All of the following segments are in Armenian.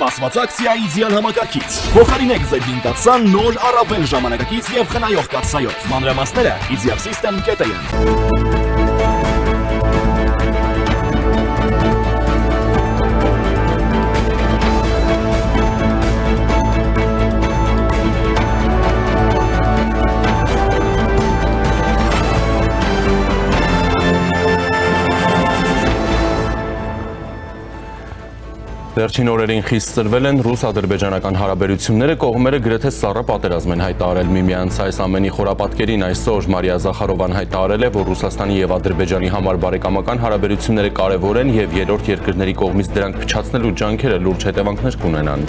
Սպասված ակցիայի իդեալ համակարգից։ Փոխարինեք ձեր վինտացան նոր առավել ժամանակակից եւ խնայող կաթսայով։ Մանրամասները idealsystem.am Վերջին օրերին խիստ ծրվել են ռուս-ադրբեջանական հարաբերությունները, կողմերը գրեթե սառը պատերազմ են հայտարարել միմյանց։ Այս ամենի խորապատկերին այսօր Մարիա Զախարովան հայտարարել է, որ Ռուսաստանի եւ Ադրբեջանի համար բարեկամական հարաբերությունները կարևոր են եւ երրորդ երկրների կողմից դրանք փչացնելու ջանքերը լուրջ հետևանքներ կունենան։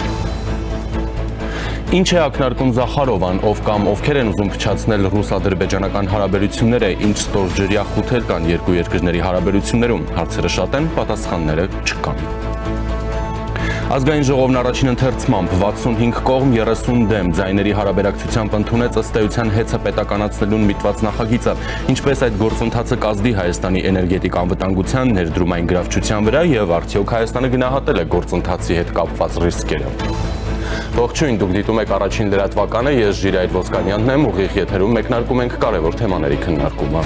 Ինչ է ակնարկում Զախարովան, ով կամ ովքեր են ուզում փչացնել ռուս-ադրբեջանական հարաբերությունները, ինչ ստորջրյա խութեր կան երկու երկրների հարաբերություններում։ Հարցերը շատ են, պատասխանները չկան։ Ազգային ժողովն առաջին ընթերցմամբ 65 կողմ 30 դեմ ձայների հարաբերակցությամբ ընդունեց ըստ էության հեծը պետականացնելուն միտված նախագիծը, ինչպես այդ գործընթացը կազդի Հայաստանի էներգետիկ անվտանգության ներդրումային գրավչության վրա եւ արդյոք Հայաստանը գնահատել է գործընթացի հետ կապված ռիսկերը։ Ողջույն, դուք դիտում եք առաջին լրատվականը, ես Ժիրայր Ոսկանյանն եմ, ուղիղ եթերում մեկնարկում ենք կարևոր թեմաների քննարկումը։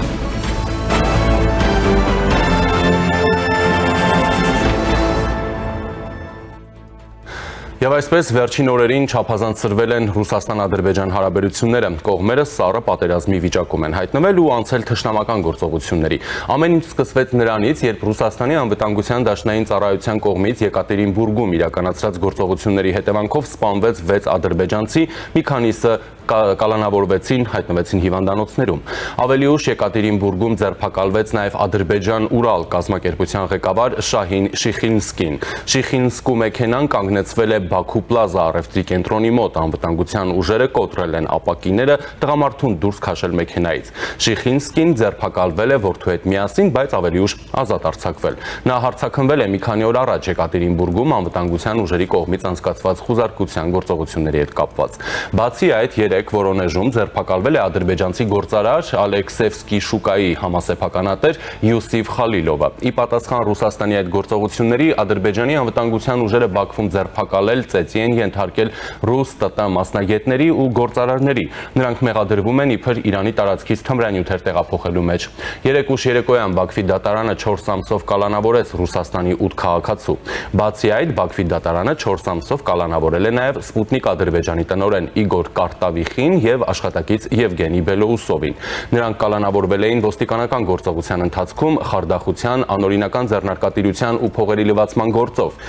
Եվ այսպես վերջին օրերին չափազանց ծրվել են Ռուսաստան-Ադրբեջան հարաբերությունները, կողմերը սառը պատերազմի վիճակում են հայտնվել ու անցել թշնամական գործողությունների։ Ամեն ինչ սկսվեց նրանից, երբ Ռուսաստանի անվտանգության դաշնային ծառայության կողմից Եկատերինբուրգում իրականացրած գործողությունների հետևանքով սպանվեց 6 ադրբեջանցի, մի քանիսը կալանավորվեցին, հայտնվեցին հիվանդանոցներում։ Ավելի ուշ Եկատերինբուրգում ձերբակալվեց նաև Ադրբեջան-Ուրալ կազմակերպության ղեկավար Շահին Շիխինսկին։ Շիխինսկու մեքենան կանգնեցվել է Բաքու Պլազա առևտրի կենտրոնի մոտ, անվտանգության ուժերը կոտրել են ապակիները, տղամարդուն դուրս քաշել մեքենայից։ Շիխինսկին ձերբակալվել է որդու հետ միասին, բայց ավելի ուշ ազատ արձակվել։ Նա հարձակվել է մի քանի օր առաջ Եկատերինբուրգում անվտանգության ուժերի կողմից անցկացված խուզարկության գործողությունների հետ կապված։ Բացի այդ, Վորոնեժում ձերբակալվել է ադրբեջանցի գործարար Ալեքսևսկի շուկայի համասեփականատեր Յուսիֆ Խալիլովը։ Ի պատասխան Ռուսաստանի այդ գործողությունների Ադրբեջանի անվտանգության ուժերը Բաքվում ձերբակալել, ծեծի են ենթարկել ռուս ՏՏ մասնագետների ու գործարարների։ Նրանք մեղադրվում են իբր Իրանի տարածքից թմրանյութեր տեղափոխելու մեջ։ Երեկ ուշ երեկոյան Բաքվի դատարանը 4 ամսով կալանավորեց Ռուսաստանի 8 քաղաքացու։ Բացի այդ, Բաքվի դատարանը 4 ամսով կալանավորել է նաև Սպուտնիկ Ադրբեջանի տնօրեն Իգոր Կարտավիխին եւ աշխատակից Եվգենի Բելոուսովին։ Նրանք կալանավորվել էին ոստիկանական գործողության ընթացքում խարդախության, անօրինական ձեռնարկատիրության ու փողերի լվացման գործով։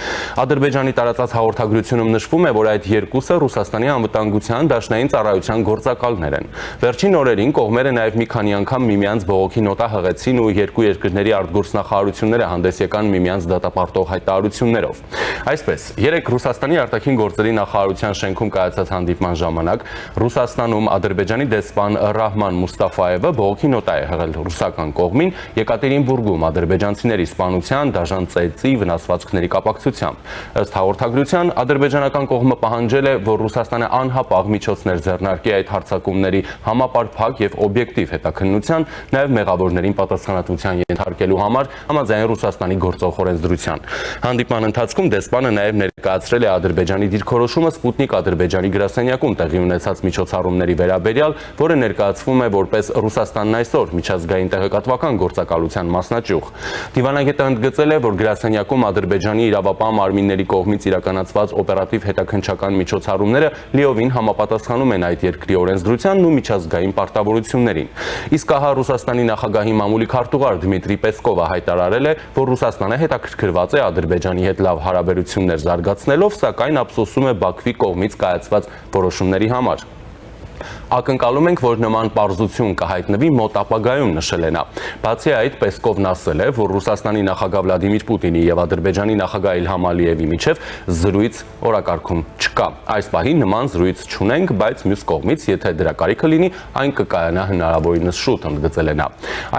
Ադրբեջանի տարածած հաղորդագրությունում նշվում է, որ այդ երկուսը Ռուսաստանի անվտանգության դաշնային ծառայության գործակալներ են։ Վերջին օրերին կողմերը նաև մի քանի անգամ միմյանց բողոքի նոտա հղեցին ու երկու երկրների արտգործնախարարությունները հանդես եկան միմյանց դատապարտող հայտարարություններով։ Այսպես, երեք Ռուսաստանի արտաքին գործերի նախարարության շենքում կայացած հանդիպման ժամանակ Ռուսաստանում Ադրբեջանի դեսպան Ռահման Մուստաֆայևը բողոքի նոտա է հղել ռուսական կողմին Եկատերինբուրգում ադրբեջանցիների սպանության, դաժան ծեծի, վնասվածքների կապակցությամբ։ Ըստ հաղորդագրության, ադրբեջանական կողմը պահանջել է, որ Ռուսաստանը անհապաղ միջոցներ ձեռնարկի այդ հարձակումների համապարփակ եւ օբյեկտիվ հետաքննության, նաեւ մեղավորներին պատասխանատվության ենթարկելու համար համաձայն Ռուսաստանի գործող օրենսդրության։ Հանդիպման ընթացքում դեսպանը նաեւ ներկայացրել է Ադրբեջանի դիրքորոշումը Սպուտնիկ Ադրբեջանի գրասենյակում տեղի ունեցած միջոցառումների վերաբերյալ, որը ներկայացվում է որպես Ռուսաստանն այսօր միջազգային տեղեկատվական գործակալության մասնաճյուղ։ Դիվանագետը ընդգծել է, որ գրասենյակում Ադրբեջանի իրավապահ մարմինների կողմից իրականացված օպերատիվ հետաքննչական միջոցառումները լիովին համապատասխանում են այդ երկրի օրենսդրությանն ու միջազգային պարտավորություններին։ Իսկ ահա Ռուսաստանի նախագահի մամուլի քարտուղար Դմիտրի Պեսկովը հայտարարել է, որ Ռուսաստանը հետաքրքրված է Ադրբեջանի հետ լավ հարաբերություններ զարգացնելով, սակայն ափսոսում է Բաքվի կողմից կայացված որոշումների համար։ Ակնկալում ենք, որ նման պարզություն կհայտնվի մոտ ապագայում, նշել է նա։ Բացի այդ, Պեսկովն ասել է, որ Ռուսաստանի նախագահ Վլադիմիր Պուտինի եւ Ադրբեջանի նախագահ Իլհամ Ալիևի միջև զրույց օրակարգում չկա։ Այս պահին նման զրույց չունենք, բայց մյուս կողմից, եթե դրա կարիքը լինի, այն կկայանա հնարավորինս շուտ, ընդգծել է նա։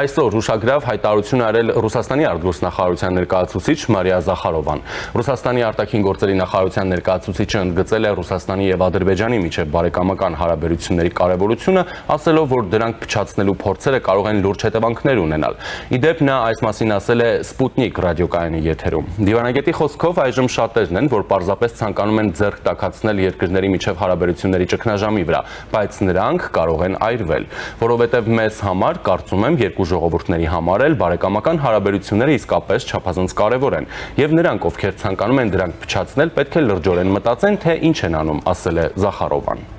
Այսօր հուշագրավ հայտարարություն արել Ռուսաստանի արտգործնախարարության ներկայացուցիչ Մարիա Զախարովան։ Ռուսաստանի արտաքին գործերի նախարարության ներկայացուցիչը ընդգծել է Ռուսաստանի եւ Ադրբեջանի միջև բարեկամական հարաբերությունների հարաբերությունների կարևորությունը, ասելով, որ դրանք փչացնելու փորձերը կարող են լուրջ հետևանքներ ունենալ։ Իդեպ նա այս մասին ասել է Սպուտնիկ ռադիոկայանի եթերում։ Դիվանագետի խոսքով այժմ շատերն են, որ պարզապես ցանկանում են ձեռք տաքացնել երկրների միջև հարաբերությունների ճգնաժամի վրա, բայց նրանք կարող են այրվել, որովհետև մեզ համար, կարծում եմ, երկու ժողովուրդների համար էլ բարեկամական հարաբերությունները իսկապես չափազանց կարևոր են, եւ նրանք, ովքեր ցանկանում են դրանք փչացնել, պետք է լրջորեն մտածեն, թե ինչ են անում, ասել է Զախարովան։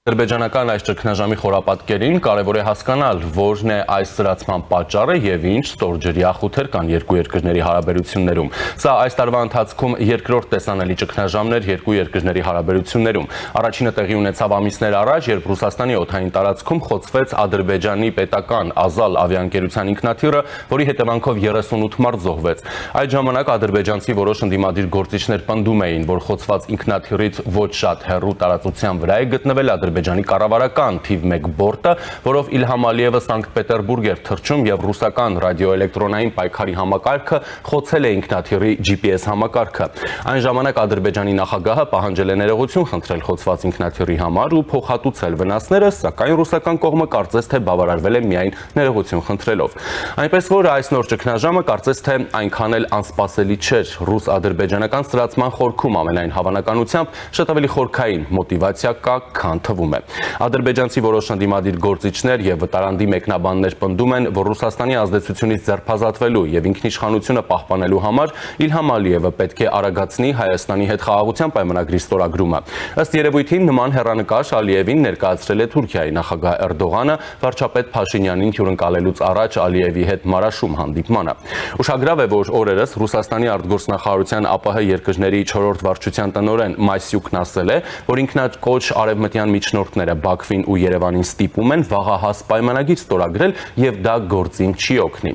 Ադրբեջանական այս ճգնաժամի խորապատկերին կարևոր է հասկանալ, որն է այս սրացման պատճառը եւ ինչ ստորջրյա խութեր կան երկու երկրների հարաբերություններում։ Սա այս տարվա ընթացքում երկրորդ տեսանելի ճգնաժամն էր երկու երկրների հարաբերություններում։ Առաջինը տեղի ունեցավ ամիսներ առաջ, երբ Ռուսաստանի օդային տարածքում խոցվեց Ադրբեջանի պետական Ազալ ավիաընկերության ինքնաթիռը, որի հետևանքով 38 մարդ զոհվեց։ Այդ ժամանակ ադրբեջանցի որոշ ընդդիմադիր գործիչներ պնդում էին, որ խոցված ինքնաթիռից ոչ շատ հեռու տարածության վրա է գտնվել Ադրբեջանի կառավարական թիվ 1 բորտը, որով Իլհամ Ալիևը Սանկտ Պետերբուրգ էր թռչում եւ ռուսական ռադիոէլեկտրոնային պայքարի համակարգը խոցել է ինքնաթիռի GPS համակարգը։ Այն ժամանակ Ադրբեջանի նախագահը պահանջել է ներողություն խնդրել խոցված ինքնաթիռի համար ու փոխհատուցել վնասները, սակայն ռուսական կողմը կարծես թե բավարարվել է միայն ներողություն խնդրելով։ Այնպես որ այս նոր ճգնաժամը կարծես թե այնքան էլ անսպասելի չէր։ Ռուս-ադրբեջանական սրացման խորքում ամենայն հավանականությամբ շատ ավելի խորքային մոտիվացիա կա, քան թվում է։ Ադրբեջանցի որոշ ընդդիմադիր գործիչներ եւ վտարանդի մեկնաբաններ պնդում են, որ Ռուսաստանի ազդեցությունից ձերբազատվելու եւ ինքնիշխանությունը պահպանելու համար Իլհամ Ալիևը պետք է արագացնի Հայաստանի հետ խաղաղության պայմանագրի ստորագրումը։ Ըստ երևույթին նման հեռանկար Ալիևին ներկայացրել է Թուրքիայի նախագահ Էրդողանը վարչապետ Փաշինյանին հյուրընկալելուց առաջ Ալիևի հետ Մարաշում հանդիպմանը։ Ուշագրավ է, որ օրերս Ռուսաստանի արտգործնախարարության ԱՊՀ երկրների 4-րդ վարչության տնօրեն Մայսյուկն ասել է, որ ինքնակոչ արևմտյան միջնորդները Բաքվին ու Երևանին ստիպում են վաղահաս պայմանագիր ստորագրել եւ դա գործին չի օգնի։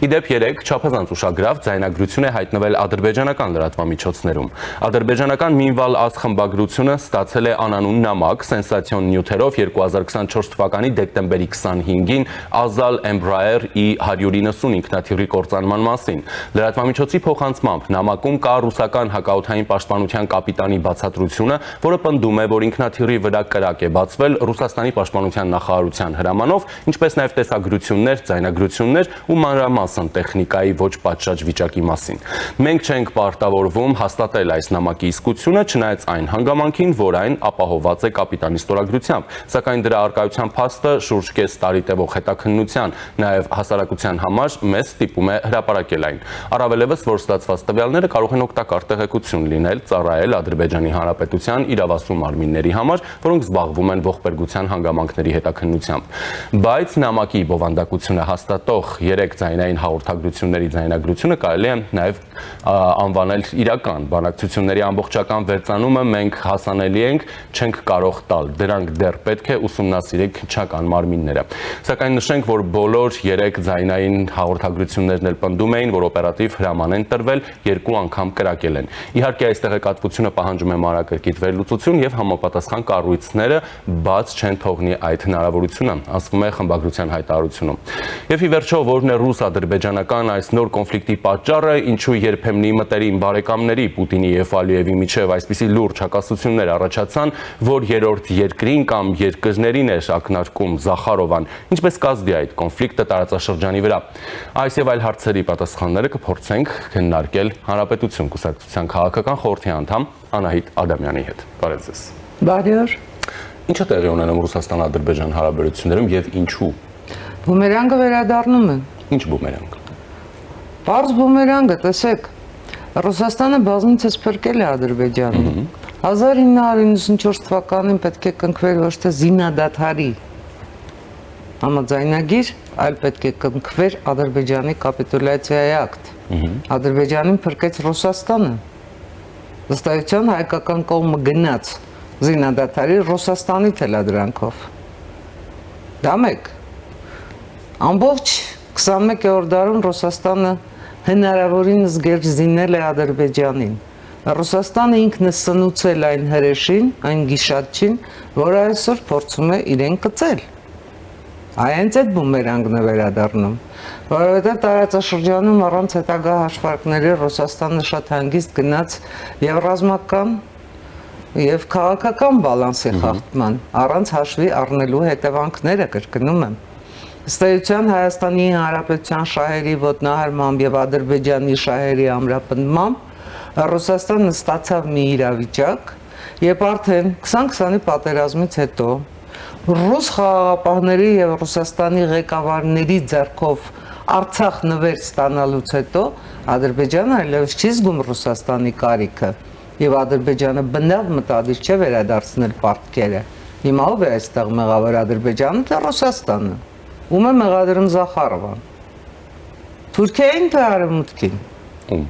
Իդեպ երեք չափազանց ուշագրավ ձայնագրություն է հայտնվել ադրբեջանական լրատվամիջոցներում։ Ադրբեջանական Մինվալ Ազ խմբագրությունը ստացել է անանուն նամակ սենսացիոն նյութերով 2024 թվականի դեկտեմբերի 25-ին Ազալ Embraer I-190 ինքնաթիռի կործանման մասին։ Լրատվամիջոցի փոխանցմամբ նամակում կա ռուսական հակաօդային պաշտպանության կապիտանի բացատրությունը, որը պնդում է, որ ինքնաթիռի վրա կրակ է բացվել Ռուսաստանի պաշտպանության նախարարության հրամանով, ինչպես նաև տեսագրություններ, ձայնագրություններ ու մանրամասն տեխնիկայի ոչ պատշաճ վիճակի մասին։ Մենք չենք պարտավորվում հաստատել այս նամակի իսկությունը, չնայած այն հանգամանքին, որ այն ապահովված է կապիտանի ստորագրությամբ, սակայն դրա առկայության փաստը շուրջ կես տարի տևող հետաքննության, նաև հասարակության համար մեզ ստիպում է հրապարակել այն։ Առավելևս, որ ստացված տվյալները կարող են օգտակար տեղեկություն լինել, ծառայել Ադրբեջանի Հանրապետության իրավասու մարմինների համար, որոնք զբաղվում են ողբերգության հանգամանքների հետաքննությամբ։ Բայց նամակի բովանդակությունը հաստատող 3 ձայնային հաղորդագրությունների ձայնագրությունը կարելի է նաև անվանել իրական։ Բանակցությունների ամբողջական վերծանումը մենք հասանելի ենք, չենք կարող տալ։ Դրանք դեռ պետք է ուսումնասիրել քննչական մարմինները։ Սակայն նշենք, որ բոլոր 3 ձայնային հաղորդագրություններն էլ պնդում էին, որ օպերատիվ հրաման են տրվել, 2 անգամ կրակել են։ Իհարկե այս տեղեկատվությունը պահանջում է մանրակրկիտ վերլուծություն եւ համապատասխան կառույցները բաց չեն թողնի այդ հնարավորությունը, ասվում է խմբագրության հայտարարությունում։ Եվ ի վերջո, որն է ռուս-ադրբեջանական այս նոր կոնֆլիկտի պատճառը, ինչու երբեմնի մտերիմ բարեկամների Պուտինի եւ Ալիևի միջև այսպիսի լուրջ հակասություններ առաջացան, որ երրորդ երկրին կամ երկրներին էր ակնարկում Զախարովան, ինչպես կազդի այդ կոնֆլիկտը տարածաշրջանի վրա։ Այս եւ այլ հարցերի պատասխանները կփորձենք քննարկել Հանրապետություն կուսակցության քաղաքական խորհրդի անդամ Անահիտ Ադամյանի հետ։ Բարև ձեզ։ Բարի օր։ Ինչ է տեղի ունենում Ռուսաստան-Ադրբեջան հարաբերություններում եւ ինչու։ Բումերանգը վերադառնում է։ Ինչ բումերանգ։ Պարզ բումերանգը, տեսեք, Ռուսաստանը բազմիցս փրկել է Ադրբեջանին։ 1994 թվականին պետք է կնքվեր ոչ թե զինադադարի համաձայնագիր, այլ պետք է կնքվեր Ադրբեջանի կապիտուլյացիայի ակտ։ Ադրբեջանին փրկեց Ռուսաստանը։ Ըստ հայկական կողմը գնաց զինադադարի Ռուսաստանի թելադրանքով։ Դա մեկ։ Ամբողջ 21-րդ դարում Ռուսաստանը հնարավորինս գերջ զինել է Ադրբեջանին։ Ռուսաստանը ինքն է սնուցել այն հրեշին, այն գիշատչին, որը այսօր փորձում է իրեն կծել։ Այնց այդ բումերանգն է վերադառնում, որովհետև տարածաշրջանում առանց հետագա հաշվարկների Ռուսաստանը շատ հանգիստ գնաց եւ ռազմական եւ քաղաքական բալանսի խախտման, առանց հաշվի առնելու հետևանքները կրկնում եմ։ Ըստ էության Հայաստանի Հանրապետության շահերի ոտնահարմամբ եւ Ադրբեջանի շահերի ամրապնդմամբ Ռուսաստանը ստացավ մի իրավիճակ, երբ արդեն 2020-ի պատերազմից հետո ռուս խաղաղապահների եւ Ռուսաստանի ղեկավարների ձեռքով Արցախ նվեր ստանալուց հետո Ադրբեջանը այլևս չի զգում Ռուսաստանի կարիքը եւ Ադրբեջանը բնավ մտադիր չէ վերադարձնել պարտքերը։ Հիմա ով է այստեղ մեղավոր, Ադրբեջանը թե Ռուսաստանը։ Ում է մեղադրում Զախարովան։ Թուրքիային թե Արևմուտքին։ Ում։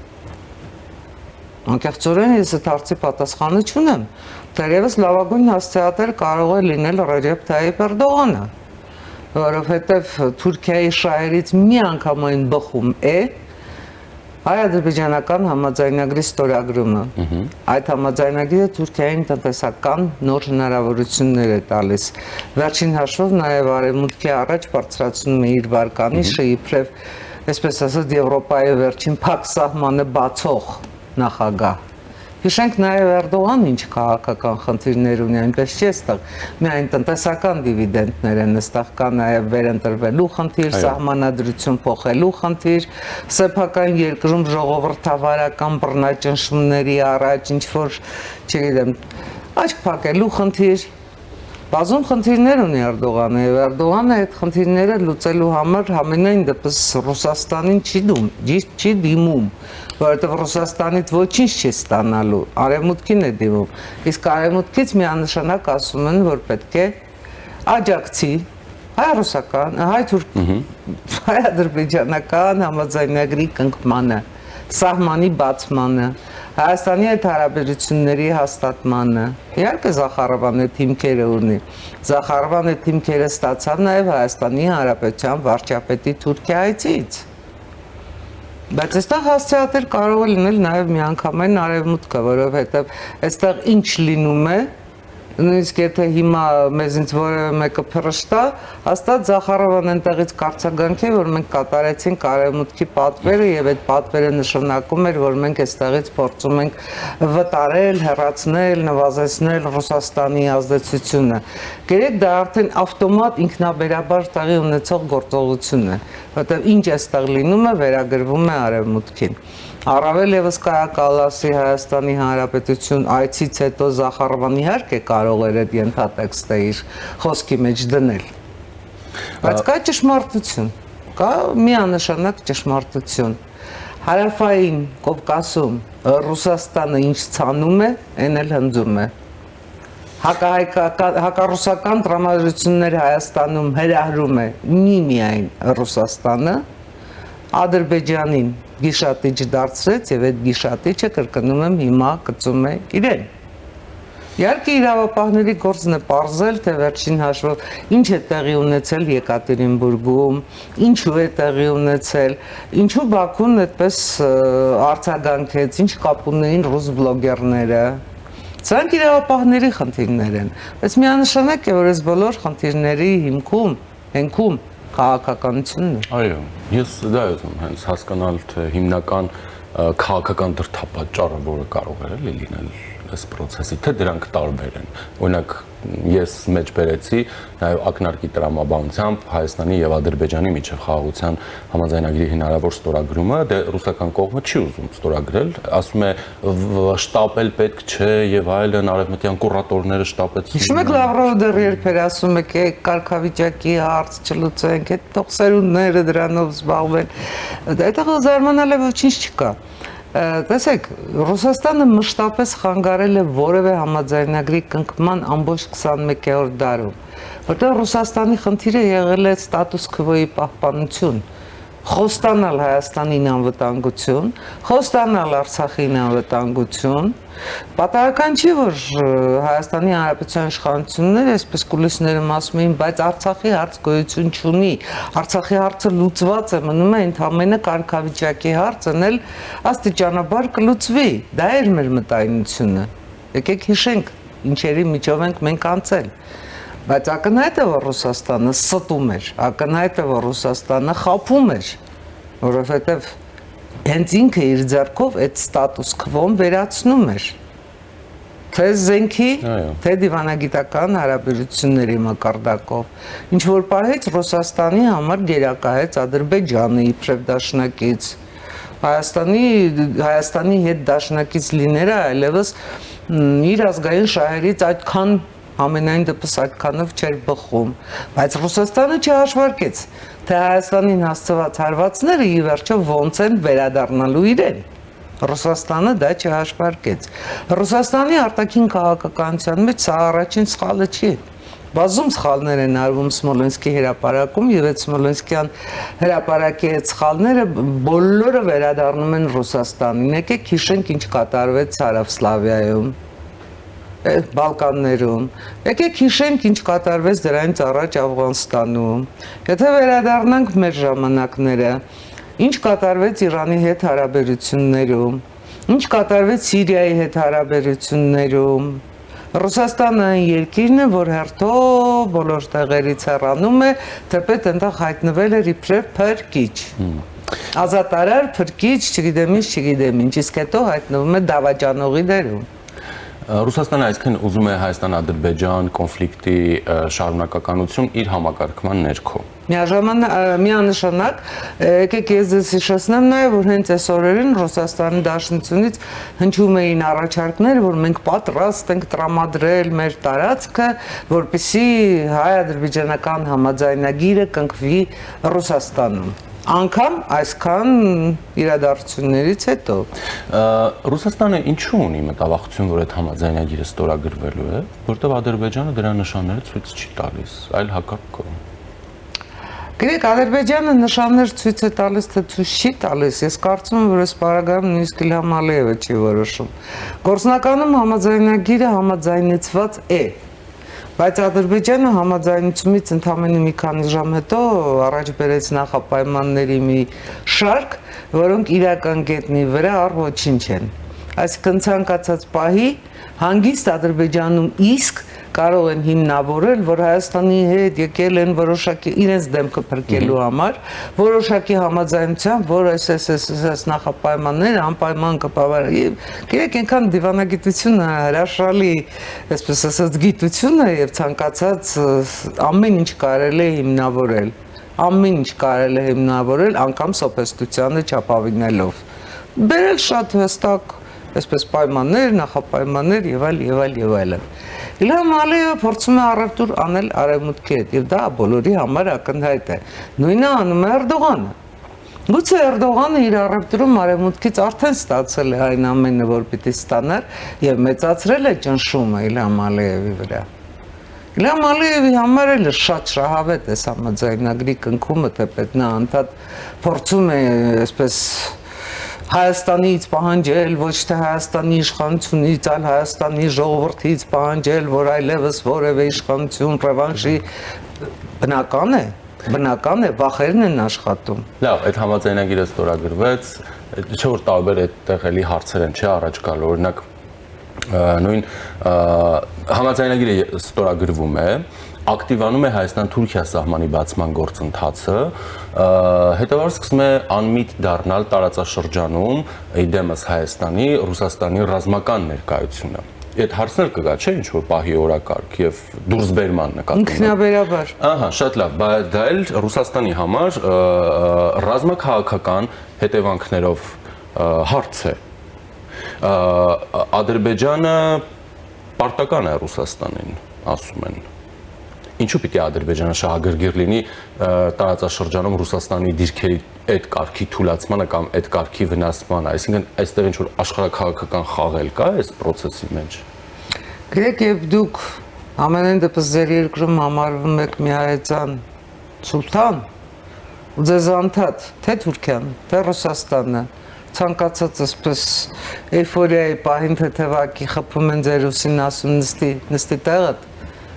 Անկեղծորեն ես այդ հարցի պատասխանը չունեմ։ Թերևս լավագույն հասցեատեր կարող է լինել Ռեջեփ Թայիփ Էրդողանը, որովհետև Թուրքիայի շահերից մի անգամային բխում է հայ-ադրբեջանական համաձայնագրի ստորագրումը։ Այդ համաձայնագիրը Թուրքիային տնտեսական նոր հնարավորություններ է տալիս։ Վերջին հաշվով նաև Արևմուտքի առաջ բարձրացնում է իր վարկանիշը իբրև, այսպես ասած, Եվրոպայի վերջին փակ սահմանը բացող նախագահ։ Հիշենք նաև Էրդողան ինչ քաղաքական խնդիրներ ունի, այնպես չի այստեղ միայն տնտեսական դիվիդենդներ են, այստեղ կա նաև վերընտրվելու խնդիր, սահմանադրություն փոխելու խնդիր, սեփական երկրում ժողովրդավարական բռնաճնշումների առաջ ինչ որ, չգիտեմ, աչք փակելու խնդիր, բազում խնդիրներ ունի Էրդողանը եւ Էրդողանը այդ խնդիրները լուծելու համար համենայն դեպս Ռուսաստանին չի դիմում, որովհետև Ռուսաստանից ոչինչ չի ստանալու, Արևմուտքին է դիմում, իսկ Արևմուտքից միանշանակ ասում են, որ պետք է աջակցի հայ-ռուսական, հայ-ադրբեջանական համաձայնագրի կնքմանը, սահմանի բացմանը, Հայաստանի հետ հարաբերությունների հաստատմանը։ Իհարկե Զախարովան այդ հիմքերը ունի։ Զախարովան այդ հիմքերը ստացավ նաև Հայաստանի Հանրապետության վարչապետի Թուրքիայից։ Բայց այստեղ հասցեատեր կարող է լինել նաև միանգամայն Արևմուտքը, որովհետև այստեղ ինչ լինում է, նույնիսկ եթե հիմա մեզնից որևէ մեկը փռշտա, հաստատ Զախարովան այնտեղից կարծագանքի, որ մենք կատարեցինք Արևմուտքի պատվերը եւ այդ պատվերը նշանակում էր, որ մենք այստեղից փորձում ենք վտարել, հեռացնել, նվազեցնել Ռուսաստանի ազդեցությունը։ Գերեք դա արդեն ավտոմատ ինքնաբերաբար տեղի ունեցող գործողություն է, որտեղ ինչ այստեղ լինում է, վերագրվում է Արևմուտքին։ Առավել եւս Կայա Կալասի Հայաստանի Հանրապետություն այցից հետո Զախարովան իհարկե կարող էր այդ ենթատեքստը իր խոսքի մեջ դնել։ Բայց կա ճշմարտություն, կա միանշանակ ճշմարտություն։ Հարավային Կովկասում Ռուսաստանը ինչ ցանում է, այն էլ հնձում է։ Հակառուսական տրամադրություններ Հայաստանում հրահրում է միայն Ռուսաստանը, Ադրբեջանին գիշատիչ դարձրեց եւ այդ գիշատիչը կրկնում եմ հիմա կծում է իրեն։ Իհարկե իրավապահների գործն է պարզել, թե վերջին հաշվով ինչ է տեղի ունեցել Եկատերինբուրգում, ինչու է տեղի ունեցել, ինչու Բաքուն այդպես արձագանքեց, ինչ կապ ունեին ռուս բլոգերները։ Սրանք իրավապահների խնդիրներ են, բայց միանշանակ է, որ այս բոլոր խնդիրների հիմքում քաղաքականությունն է։ Այո, ես դա ուզում հենց հասկանալ, թե հիմնական քաղաքական դրդապատճառը, որը կարող է լինել այս process-ի, թե դրանք տարբեր են։ Օրինակ, ես մեջ բերեցի նաև ակնարկի տրամաբանությամբ Հայաստանի եւ Ադրբեջանի միջև խաղաղության համաձայնագրի հնարավոր ստորագրումը, դե ռուսական կողմը չի ուզում ստորագրել, ասում է շտապել պետք չէ եւ այլն, արևմտյան կուրատորները շտապեցին։ Հիշում եք Լավրովը դեռ երբ էր ասում եք կարգավիճակի հարց չլուծենք, այդ թող սերունդները դրանով զբաղվեն։ Այդտեղ զարմանալի ոչինչ չկա։ Տեսեք, Ռուսաստանը մշտապես խանգարել է որևէ համաձայնագրի կնքման ամբողջ 21-րդ դարում, որտեղ Ռուսաստանի խնդիրը եղել է ստատուս քվոյի պահպանություն, խոստանալ Հայաստանին անվտանգություն, խոստանալ Արցախին անվտանգություն, պատահական չի, որ Հայաստանի Հանրապետության իշխանությունները այսպես կուլիսներում ասում էին, բայց Արցախի հարց գոյություն չունի, Արցախի հարցը լուծված է, մնում է ընդհանրապես կարգավիճակի հարցն էլ աստիճանաբար կլուծվի, դա էր մեր մտայնությունը, եկեք հիշենք ինչերի միջով ենք մենք անցել, Բայց ակնհայտ է, որ Ռուսաստանը ստում էր, ակնհայտ է, որ Ռուսաստանը խաբում էր, որովհետև հենց ինքը իր ձեռքով այդ ստատուս քվոն վերացնում էր։ Թե զենքի, թե դիվանագիտական հարաբերությունների մակարդակով։ Ինչ որ պահից Ռուսաստանի համար գերակայեց Ադրբեջանը իբրև դաշնակից։ Հայաստանի հետ դաշնակից լինելը այլևս իր ազգային շահերից այդքան ամենայն դեպս այդքանով չէր բխում, բայց Ռուսաստանը չհաշվարկեց, թե Հայաստանին հասցված հարվածները ի վերջո ոնց են վերադառնալու իրեն։ Ռուսաստանը դա չհաշվարկեց։ Ռուսաստանի արտաքին քաղաքականության մեջ սա առաջին սխալը չի։ Բազում սխալներ են արվում Սմոլենսկի հրապարակում եւ այդ Սմոլենսկյան հրապարակի այդ սխալները բոլորը վերադառնում են Ռուսաստանին։ Եկեք հիշենք ինչ կատարվեց Սարավսլավիայում, Բալկաններում։ Եկեք հիշենք ինչ կատարվեց դրանից առաջ Աֆղանստանում։ Եթե վերադառնանք մեր ժամանակները, ինչ կատարվեց Իրանի հետ հարաբերություններում, ինչ կատարվեց Սիրիայի հետ հարաբերություններում։ Ռուսաստանը այն երկիրն է, որ հերթով բոլոր տեղերից հեռանում է, թեպետ այնտեղ հայտնվել էր իբրև փրկիչ։ Ազատարար, փրկիչ, չգիտեմ ինչ, իսկ հետո հայտնվում է դավաճանողի դերում։ Ռուսաստանը այսքան ուզում է Հայաստան-Ադրբեջան կոնֆլիկտի շարունակականություն իր համակարգման ներքո։ Միանշանակ, եկեք ես ձեզ հիշեցնեմ նաև, որ հենց այս օրերին Ռուսաստանի Դաշնությունից հնչում էին առաջարկներ, որ մենք պատրաստ ենք տրամադրել մեր տարածքը, որպեսզի հայ-ադրբեջանական համաձայնագիրը կնքվի Ռուսաստանում։ Անկամ այսքան իրադարձություններից հետո Ռուսաստանը ինչու ունի մտավախություն, որ այդ համաձայնագիրը ստորագրվելու է, որտեղ Ադրբեջանը դրա նշանները ցույց չի տալիս, այլ հակառակը։ Գիտեք, Ադրբեջանը նշաններ ցույց է տալիս, թե ցույց չի տալիս։ Ես կարծում եմ, որ այս պարագայում նույնիսկ Իլհամ Ալիևը չի որոշում։ Գործնականում համաձայնագիրը համաձայնեցված է։ Բայց Ադրբեջանը համաձայնությունից ընդամենը մի քանի ժամ հետո առաջ բերեց նախապայմանների մի շարք, որոնք իրական գետնի վրա առ ոչինչ են։ Այսինքն ցանկացած պահի հանգիստ Ադրբեջանում իսկ կարող են հիմնավորել, որ Հայաստանի հետ եկել են որոշակի իրենց դեմքը փրկելու համար, որոշակի համաձայնությամբ, որ այս նախապայմանները անպայման կբավարարի։ Գիտեք, այնքան դիվանագիտությունը հրաշալի, այսպես ասած, գիտություն է եւ ցանկացած ամեն ինչ կարելի է հիմնավորել։ Ամեն ինչ կարելի է հիմնավորել անգամ սոփեստությանը չափավինելով։ Բերել շատ հստակ այսպես պայմաններ, նախապայմաններ եւ այլն։ Իլհամ Ալիևը փորձում է առևտուր անել արևմուտքի հետ եւ դա բոլորի համար ակնհայտ է։ Նույնը անում է Էրդողանը։ Գուցե Էրդողանը իր առևտուրում արևմուտքից արդեն ստացել է այն ամենը, որ պիտի ստանար եւ մեծացրել է ճնշումը Իլհամ Ալիևի վրա։ Իլհամ Ալիևի համար էլ շատ շահավետ է համաձայնագրի կնքումը, թեպետ նա անդադ փորձում է այսպես Հայաստանից պահանջել, ոչ թե Հայաստանի իշխանությունից, այլ Հայաստանի ժողովրդից պահանջել, որ այլևս որևէ իշխանություն ռևանշի բնական է, վախերն են աշխատում։ Լավ, այդ համաձայնագիրը ստորագրվեց, չէ որ տարբեր այդտեղ էլի հարցեր են, չէ, առաջ գալու, օրինակ նույն համաձայնագիրը ստորագրվում է, ակտիվանում է Հայաստան-Թուրքիա սահմանի բացման գործընթացը, հետևաբար սկսում է անմիտ դառնալ տարածաշրջանում իդեմս Հայաստանի, Ռուսաստանի ռազմական ներկայությունը։ Այդ հարցներ կգա, չէ, ինչ որ պահի օրակարգ եւ դուրսբերման նկատմամբ։ Ինքնաբերաբար։ Ահա, շատ լավ, բայց դա էլ Ռուսաստանի համար ռազմաքաղաքական հետևանքներով հարց է։ Ադրբեջանը պարտական է Ռուսաստանին, ասում են։ Ինչու պիտի Ադրբեջանը շահագրգիռ լինի տարածաշրջանում Ռուսաստանի դիրքերի այդ կարգի թուլացմանը կամ այդ կարգի վնասմանը, այսինքն այստեղ ինչ որ աշխարհաքաղաքական խաղ կա այս process-ի մեջ։ Գիտեք, եւ դուք ամենայն դեպս ձեր երկրում համարվում եք միահեծան սուլթան, ու ձեզ անդադ թե Թուրքիան, թե Ռուսաստանը ցանկացած այսպես էյֆորիայի պահին թեթևակի խփում են ձեր ուսին ասում նստի տեղը,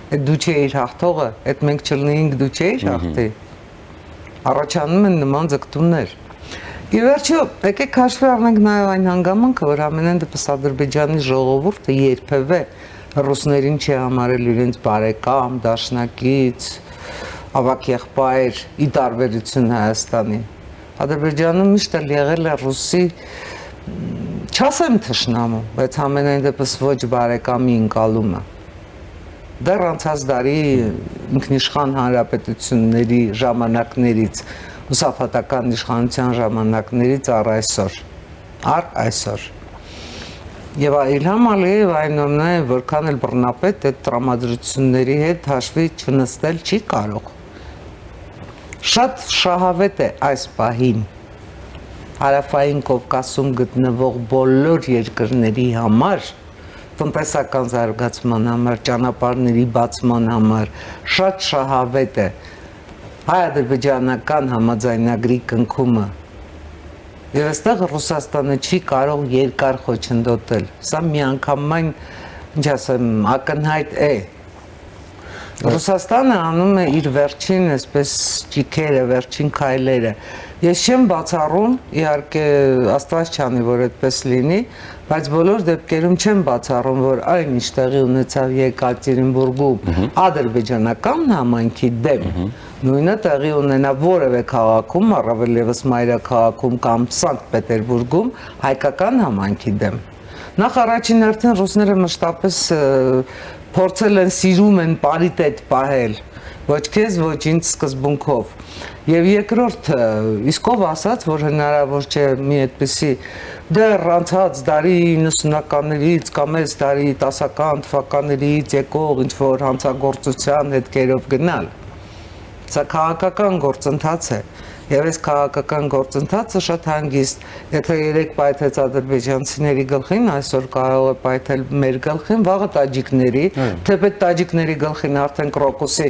այդ դու չէիր հաղթողը, այդ մենք չլինեինք դու չէիր հաղթի։ Առաջանում են նման ձգտումներ։ Ի վերջո, եկեք հաշվի առնենք նաև այն հանգամանքը, որ ամենայն դեպս Ադրբեջանի ժողովուրդը երբևէ ռուսներին չի համարել իրենց բարեկամ, դաշնակից, ավակ եղբայր, ի տարբերություն Հայաստանի։ Ադրբեջանը միշտ էլ եղել է ռուսի, չասեմ թշնամու, բայց ամենայն դեպս ոչ բարեկամի ընկալումը։ Դեռ անցած դարի ինքնիշխան հանրապետությունների ժամանակներից, ուսապատական իշխանության ժամանակներից առ այսօր։ Եվ Իլհամ Ալիև այնուամենայնիվ որքան էլ բռնապետ այդ տրամադրությունների հետ հաշվի չնստել չի կարող։ Շատ շահավետ է այս պահին Հարավային Կովկասում գտնվող բոլոր երկրների համար, տնտեսական զարգացման համար, ճանապարհների բացման համար, շատ շահավետ է հայ-ադրբեջանական համաձայնագրի կնքումը։ Եվ այստեղ Ռուսաստանը չի կարող երկար խոչընդոտել։ Սա միանգամայն, ինչ ասեմ, ակնհայտ է։ Ռուսաստանը անում է իր վերջին, այսպես ճիքերը, վերջին քայլերը։ Ես չեմ բացառում, իհարկե Աստված չանի, որ այդպես լինի, բայց բոլոր դեպքերում չեմ բացառում, որ այն ինչ տեղի ունեցավ Եկատերինբուրգում ադրբեջանական համայնքի դեմ, նույնը տեղի ունենա որևէ քաղաքում, առավել ևս մայրաքաղաքում կամ Սանկտ Պետերբուրգում հայկական համայնքի դեմ։ Նախ առաջին հերթին ռուսները մշտապես փորձել են, սիրում են պարիտետ պահել, ոչ քեզ, ոչ ինձ սկզբունքով։ Եվ երկրորդը, իսկ ով ասաց, որ հնարավոր չէ մի այդպիսի դեռ անցած դարի 90-ականներից կամ այս դարի 10-ական թվականներից եկող ինչ-որ հանցագործության հետքերով գնալ։ Սա քաղաքական գործընթաց է։ Եվ այս քաղաքական գործընթացը շատ հանգիստ, եթե երեք պայթեց ադրբեջանցիների գլխին, այսօր կարող է պայթել մեր գլխին, վաղը տաջիկների, թեպետ տաջիկների գլխին արդեն Կրոկուսի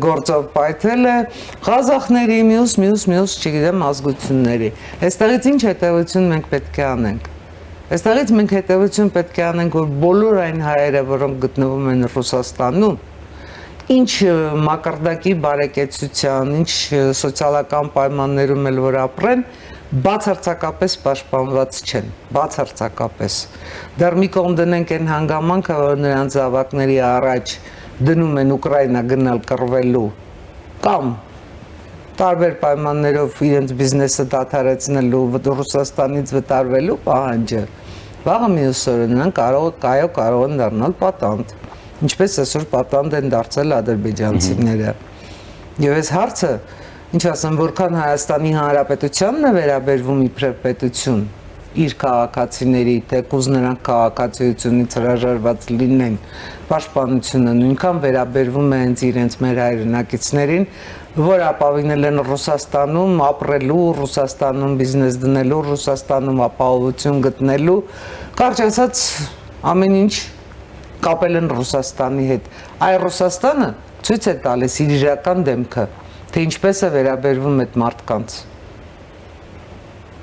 գործով պայթել է, ղազախների, մյուս, չգիտեմ, ազգությունների։ Այստեղից ինչ հետևություն մենք պետք է անենք։ Այստեղից մենք հետևություն պետք է անենք, որ բոլոր այն հայերը, որոնք գտնվում են Ռուսաստանում, ինչ մակարդակի բարեկեցության, ինչ սոցիալական պայմաններում էլ որ ապրեն, բացարձակապես պաշտպանված չեն, բացարձակապես։ Դեռ մի կողմ դնենք այն հանգամանքը, որ նրանց զավակների առաջ դնում են Ուկրաինա գնալ կռվելու, կամ տարբեր պայմաններով իրենց բիզնեսը դադարեցնելու, Ռուսաստանից վտարվելու պահանջը, վաղը մյուս օրը նրանք կարող են դառնալ պատանդ։ Ինչպես այսօր պատանդ են դարձել ադրբեջանցիները։ Եվ այս հարցը, ինչ ասեմ, որքան Հայաստանի Հանրապետությանն է վերաբերվում իբրև պետություն, իր քաղաքացիների, թեկուզ նրանք քաղաքացիությունից հրաժարված լինեն, պաշտպանությունը նույնքան վերաբերվում է հենց իրենց մեր հայրենակիցներին, որ ապավինել են Ռուսաստանում ապրելու, Ռուսաստանում բիզնես դնելու, Ռուսաստանում ապահովություն գտնելու, կարճ ասած ամեն ինչ կապել են Ռուսաստանի հետ։ Այ Ռուսաստանը ցույց է տալիս իր իրական դեմքը, թե ինչպես է վերաբերվում այդ մարդկանց։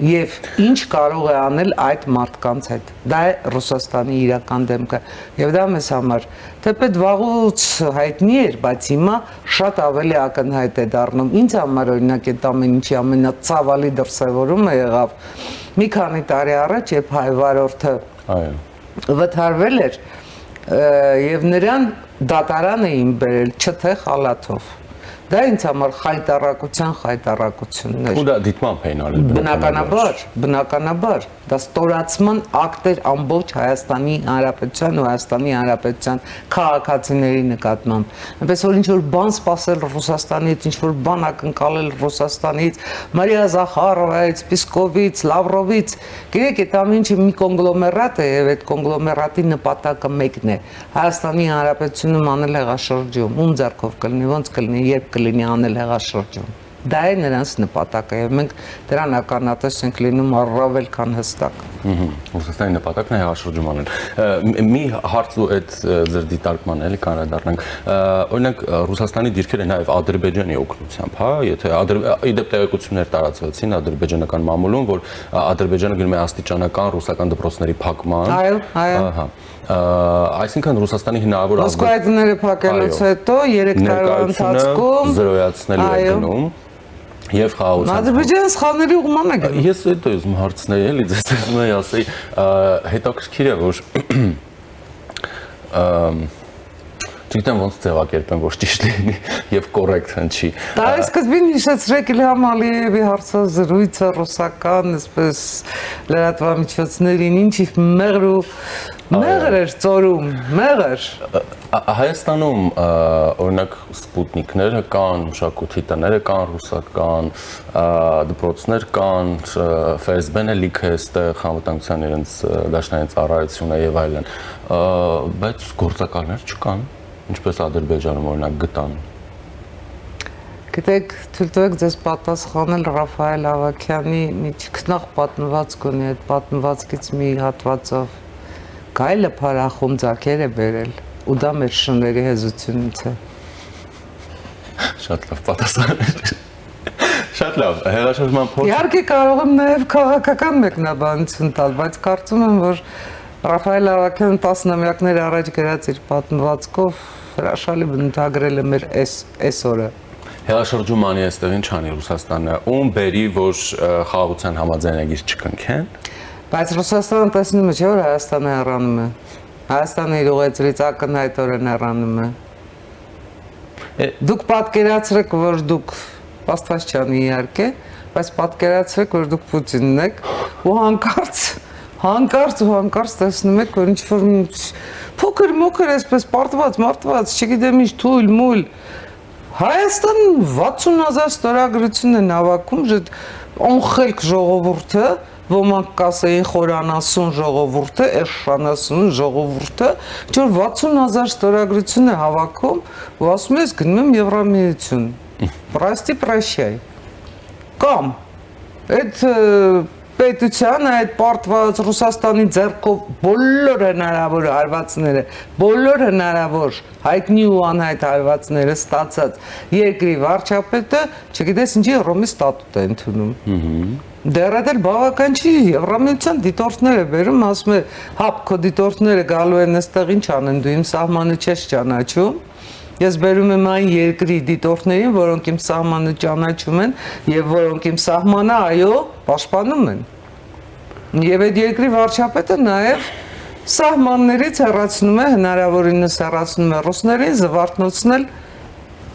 Եվ ինչ կարող է անել այդ մարդկանց հետ։ Դա է Ռուսաստանի իրական դեմքը։ Եվ դա մեզ համար թեպետ վաղուց հայտնի էր, բայց հիմա շատ ավելի ակնհայտ է դառնում։ Ինձ համար օրինակ այդ ամեն ինչի ամենացավալի դրսևորումը եղավ մի քանի տարի առաջ, երբ հայ վարորդը վթարվել էր եւ նրան դատարան էին բերել չթե խալաթով։ Դա ինձ համար խայտառակությունն էր։ Ու դա դիտմամբ էին արել։ Բնականաբար, դա ստորացման ակտ էր ամբողջ Հայաստանի Հանրապետության ու Հայաստանի Հանրապետության քաղաքացիների նկատմամբ։ Այնպես որ ինչ-որ բան սпасել Ռուսաստանից, ինչ-որ բան ակնկալել Ռուսաստանից, Մարիա Զախարովից, Պիսկովից, Լավրովից, գիտեք, այդ ամեն ինչը մի կոնգլոմերատ է եւ այդ կոնգլոմերատի նպատակը մեկն է։ Հայաստանի Հանրապետությունում անել հեղաշրջում, ում ձեռքով կլինի, ոնց կլինի, երբ կլինի անել հեղաշրջում։ Դա է նրանց նպատակը եւ մենք դրան ականատես ենք լինում առավել քան հստակ։ Ռուսաստանի նպատակն է հեղաշրջում անել։ Մի հարց ու այդ ձեր դիտարկման էլի կանրադառնանք։ Օրինակ Ռուսաստանի դիրքերը նաեւ Ադրբեջանի օգնությամբ, հա, եթե իդեպ տեղեկություններ տարածվեցին ադրբեջանական մամուլում, որ Ադրբեջանը գնում է աստիճանական ռուսական դպրոցների փակման։ Այո։ Այսինքն Ռուսաստանի հնարավոր Մոսկվայցիները փակելուց հետո 3 տարվա ընթացքում զրոյացնելու է գնում եւ խաղաղության։ Ադրբեջանը սխալների ուղղման է գնում։ Ես այդ ուզում հարցնել էլի, ձեզ ուզում եի ասեի, հետաքրքիր է, որ Չգիտեմ ոնց ձևակերպեմ, որ ճիշտ լինի եւ կոռեկտ հնչի։ Տարեսկզբին հիշեցրեք Իլհամ Ալիևի հարցազրույցը ռուսական, այսպես լրատվամիջոցներին, ինչի մեղր էր ծորում, մեղր։ Հայաստանում օրինակ սպուտնիկները կան, մշակույթի տները կան ռուսական, դպրոցներ կան, ՖՍԲ-ն է լիքը այստեղ անվտանգության իրենց դաշնային ծառայությունը եւ այլն, բայց գործակալներ չկան, ինչպես Ադրբեջանում օրինակ գտան։ Գիտեք, թույլ տվեք ձեզ պատասխանել Ռաֆայել Ավագյանի մի քնախ պատմվածք ունի, այդ պատմվածքից մի հատվածով գայլը փարախում ձակեր է բերել, ու դա մեր շների հեզությունից է։ Շատ լավ պատասխան։ Շատ լավ, հեղաշրջման փորձ։ Իհարկե կարող եմ նաև քաղաքական մեկնաբանություն տալ, բայց կարծում եմ, որ Ռաֆայել Ավագյանը տասնամյակներ առաջ գրած իր պատմվածքով հրաշալի բնութագրել է մեր այս օրը։ Հեղաշրջումանի այստեղ ինչ անի Ռուսաստանը, ում բերի, որ խաղաղության համաձայնագիր չկնքեն։ Բայց Ռուսաստանը տեսնում է, չէ՞ որ Հայաստանը հեռանում է։ Հայաստանը իր ուղեցրից ակնհայտորեն հեռանում է։ Դուք պատկերացրեք, որ դուք Աստվածչյանի իհարկե, բայց պատկերացրեք, որ դուք Պուտինն եք ու հանկարծ տեսնում եք, որ ինչ-որ փոքր-մոքր այսպես պարտված, չգիտեմ ինչ, թույլ-մույլ Հայաստան 60,000 ստորագրություն են հավաքում, անխելք ժողովուրդը, ոմանք կասեին խորանասուն ժողովուրդը, էշանասուն ժողովուրդը, որ 60,000 ստորագրություն է հավաքում, ու ասում ես գնում եմ Եվրամիություն։ Պրաստի պրաշյայ։ Կամ այդ պետության այդ պարտված Ռուսաստանի ձեռքով բոլոր հնարավոր հարվածները, բոլոր հնարավոր հայտնի ու անհայտ հարվածները ստացած երկրի վարչապետը, չգիտես ինչի Ռոմի ստատուտ է ընդունում։ Դեռ էլ բավական չի, Եվրամիության դիտորդները բերում, ասում է, հապ քո դիտորդները գալու են այստեղ ինչ անեն, դու իմ սահմանը չես ճանաչում։ Ես բերում եմ այն երկրի դիտորդներին, որոնք իմ սահմանը ճանաչում են եւ որոնք իմ սահմանը այո պաշտպանում են։ Եվ այդ երկրի վարչապետը նաեւ սահմաններից հեռացնում է, հնարավորինս հեռացնում է ռուսներին, զվարթնոցնել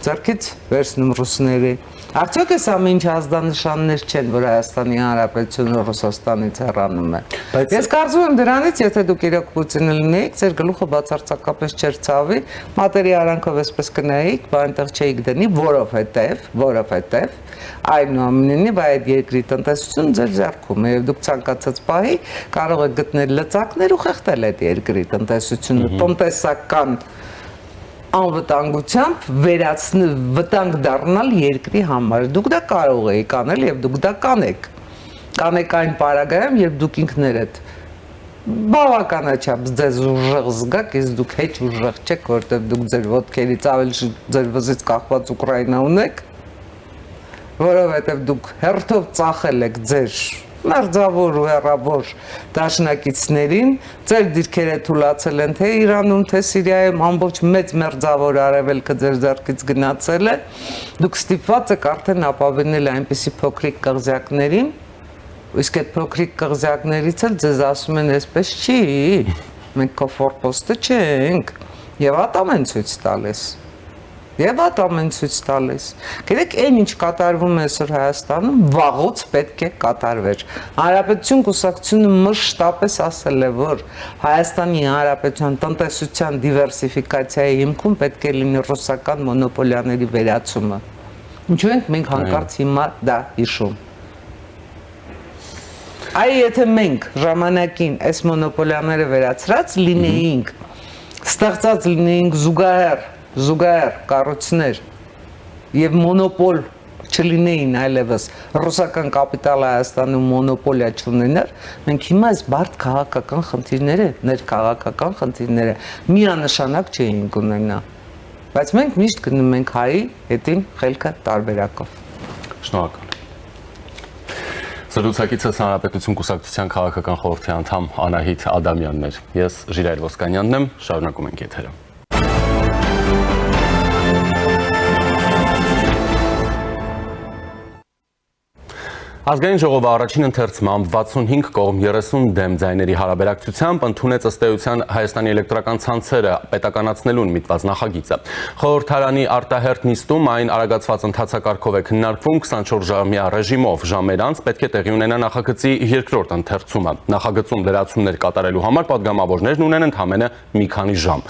ձեռքից վերցնում ռուսների։ Արդյոք այս ամեն ինչ ազդանշաններ չեն, որ Հայաստանի Հանրապետությունը Ռուսաստանից հեռանում է։ Ես կարծում եմ դրանից, եթե դուք իրոք Պուտինը լինեիք, ձեր գլուխը բացարձակապես չէր ցավի, մատերի արանքով այսպես կնայիք, բայց այնտեղ չէիք դնի, որովհետև այնուամենայնիվ այդ երկրի տնտեսությունը ձեր ձեռքում է, եւ դուք ցանկացած պահի կարող եք գտնել լծակներ ու խեղդել այդ երկրի տնտեսությունը, տնտեսական անվտանգությամբ վտանգ դառնալ երկրի համար։ Դուք դա կարող եք անել եւ դուք դա կանեք։ Կանեք այն պարագայում, երբ դուք ինքներդ բավականաչափ ձեզ ուժեղ զգաք, իսկ դուք հեչ ուժեղ չեք, որտեղ դուք ձեր ոտքերից ավելի ձեր վզից կախված Ուկրաինա ունեք, որովհետեւ դուք հերթով ծախել եք ձեր մերձավոր ու հեռավոր դաշնակիցներին, ձեր դիրքերը թուլացել են թե Իրանում, թե Սիրիայում, ամբողջ մեծ մերձավոր արևելքը ձեր ձեռքից գնացել է, դուք ստիպված եք արդեն ապավինել այնպիսի փոքրիկ կղզյակներին, իսկ այդ փոքրիկ կղզյակներից էլ ձեզ ասում են այսպես չի, մենք քո ֆորպոստը չենք, եւ ատամ են ցույց տալիս։ Եվ ատամեն ցույց տալիս։ Գիտեք, այն ինչ կատարվում է այսօր Հայաստանում, վաղուց պետք է կատարվեր։ Հանրապետություն կուսակցությունը մշտապես ասել է, որ Հայաստանի Հանրապետության տնտեսության դիվերսիֆիկացիայի հիմքում պետք է լինի ռուսական մոնոպոլիաների վերացումը։ Ինչու ենք մենք հանկարծ հիմա դա հիշում։ Այ եթե մենք ժամանակին այս մոնոպոլիաները վերացրած լինեինք, ստեղծած լինեինք զուգահեռ կառույցներ եւ մոնոպոլ չլինեին այլևս ռուսական կապիտալը Հայաստանում մոնոպոլիա չունենար, մենք հիմա այս բարդ քաղաքական խնդիրները, ներքաղաքական խնդիրները միանշանակ չէինք ունենա։ Բայց մենք միշտ գնում ենք հայի հետին խելքը տարբերակով։ Շնորհակալ։ Զրուցակիցս Հանրապետություն կուսակցության քաղաքական խորհրդի անդամ Անահիտ Ադամյանն էր։ Ես Ժիրայր Ոսկանյանն եմ, շարունակում ենք եթերը։ Ազգային ժողովը առաջին ընթերցմամբ 65 կողմ 30 դեմ ձայների հարաբերակցությամբ ընդունեց ըստ էության Հայաստանի էլեկտրական ցանցերը պետականացնելուն միտված նախագիծը։ Խորհրդարանի արտահերթ նիստում այն արագացված ընթացակարգով է քննարկվում 24-ժամյա ռեժիմով ժամեր անց պետք է տեղի ունենա նախագծի երկրորդ ընթերցումը։ Նախագծում լրացումներ կատարելու համար պատգամավորներն ունեն ընդամենը մի քանի ժամ։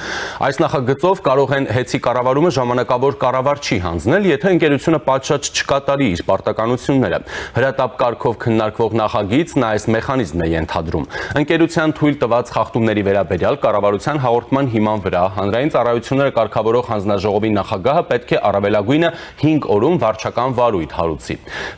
Այս նախագծով կարող են հեծի կառավարումը ժամանակավոր կառավարչի հանձնել, եթե ընկերությունը պատշաճ չկատարի իր պարտականությունները։ Հրատապ կարգով քննարկվող նախագիծն այս մեխանիզմն է ենթադրում։ Ընկերության թույլ տված խախտումների վերաբերյալ կառավարության հաղորդման հիման վրա հանրային ծառայությունները կարգավորող հանձնաժողովի նախագահը պետք է առավելագույնը 5 օրում վարչական վարույթ հարուցի։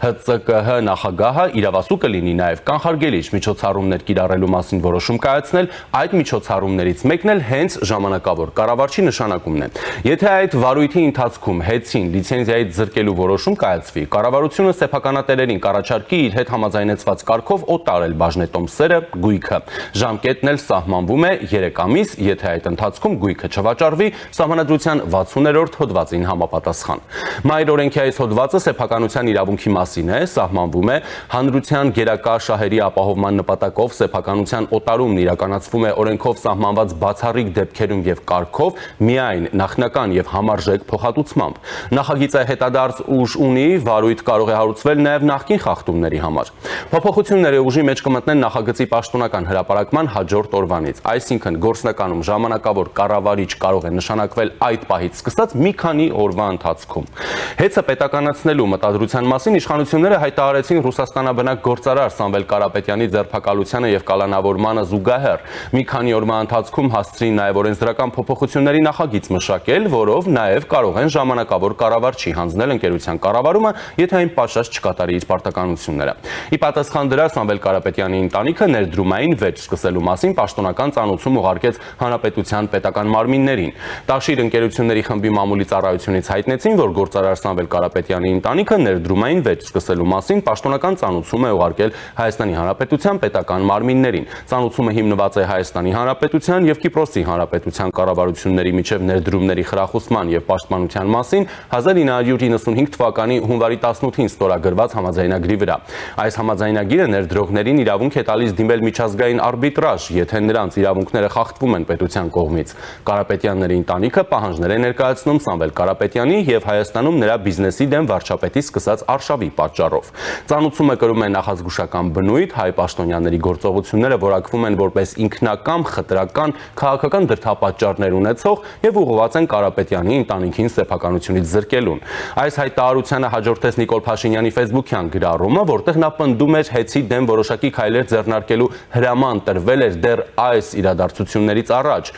ՀԾԿՀ նախագահը իրավասու կլինի նաև կանխարգելիչ միջոցառումներ կիրառելու մասին որոշում կայացնել, այդ միջոցառումներից մեկն էլ հենց ժամանակավոր կառավարչի նշանակումն է։ Եթե այդ վարույթի ընթացքում հեծին լիցենզիայից զրկելու որոշում կայացվի, կառավարությունը սեփականատերերին կառաջարկի իր հետ համաձայնեցված կարգով օտարել բաժնետոմսերը, գույքը։ Ժամկետն էլ սահմանվում է 3 ամիս, եթե այդ ընթացքում գույքը չվաճառվի, Սահմանադրության 60-րդ հոդվածին համապատասխան։ Մայր օրենքի այս հոդվածը սեփականության իրավունքի մասին է, սահմանվում է հանրության գերակա շահերի ապահովման նպատակով սեփականության օտարումն իրականացվում է օրենքով սահմանված բացառիկ դեպքերում եւ կարգով միայն նախնական եւ համարժեք փոխհատուցմամբ։ Նախագիծը հետադարձ ուժ ունի, վարույթ կարող է հարուցվել նաև նախկին խախտումների համար։ Փոփոխությունները ուժի մեջ կմտնեն նախագծի պաշտոնական հրապարակման հաջորդ օրվանից, այսինքն գործնականում ժամանակավոր կառավարիչ կարող է նշանակվել այդ պահից սկսած մի քանի օրվա ընթացքում։ Հեծը պետականացնելու մտադրության մասին իշխանությունները հայտարարեցին Ռուսաստանաբնակ գործարար Սամվել Կարապետյանի ձերբակալությանը եւ կալանավորմանը զուգահեռ։ Մի քանի օրվա ընթացքում հասցրին նաև օրենսդրական փոփոխությունների նախագիծ մշակել, որով նաև կարող են ժամանակավոր կառավարչի հանձնել ընկերության կառավարումը, եթե այն պատշաճ չկատարի իր պարտականությունները։ Ի պատասխան դրա Սամվել Կարապետյանի ընտանիքը ներդրումային վեճ սկսելու մասին պաշտոնական ծանուցում ուղարկեց հանրապետության պետական մարմիններին։ Տաշիր ընկերությունների խմբի մամուլի ծառայությունից հայտնեցին, որ գործարար Սամվել Կարապետյանի ընտանիքը ներդրումային վեճ սկսելու մասին պաշտոնական ծանուցում է ուղարկել Հայաստանի Հանրապետության պետական մարմիններին։ Ծանուցումը հիմնված է Հայաստանի Հանրապետության եւ Կիպրոսի Հանրապետության կառավարությունների միջև ներդրումների խրախուսման եւ պաշտպանության մասին 1995 թվականի հունվարի 18-ին ստորագրված համաձայնագրի վրա։ Այս համաձայնագիրը ներդրողներին իրավունք է տալիս դիմել միջազգային արբիտրաժ, եթե նրանց իրավունքները խախտվում են պետության կողմից։ Կարապետյանների ընտանիքը պահանջներ է ներկայացնում Սամվել Կարապետյանի եւ Հայաստանում նրա բիզնեսի դեմ վարչապետի սկսած արշավի պատճառով։ Ծանուցումը կրում է նախազգուշական բնույթ, հայ պաշտոնյաների գործողությունները որակվում են որպես ինքնակամ, խտրական, քաղաքական դրդապատճառներ ունեցող եւ ուղղված են Կարապետյանի ընտանիքին սեփականությունից զրկելուն։ Այս հայտարարությանը հաջորդեց Նիկոլ Փաշինյանի Facebook-յան գրառումը, որտեղ նա պնդում էր հեծի դեմ որոշակի քայլեր ձեռնարկելու հրաման տրվել էր դեռ այս իրադարձություններից առաջ։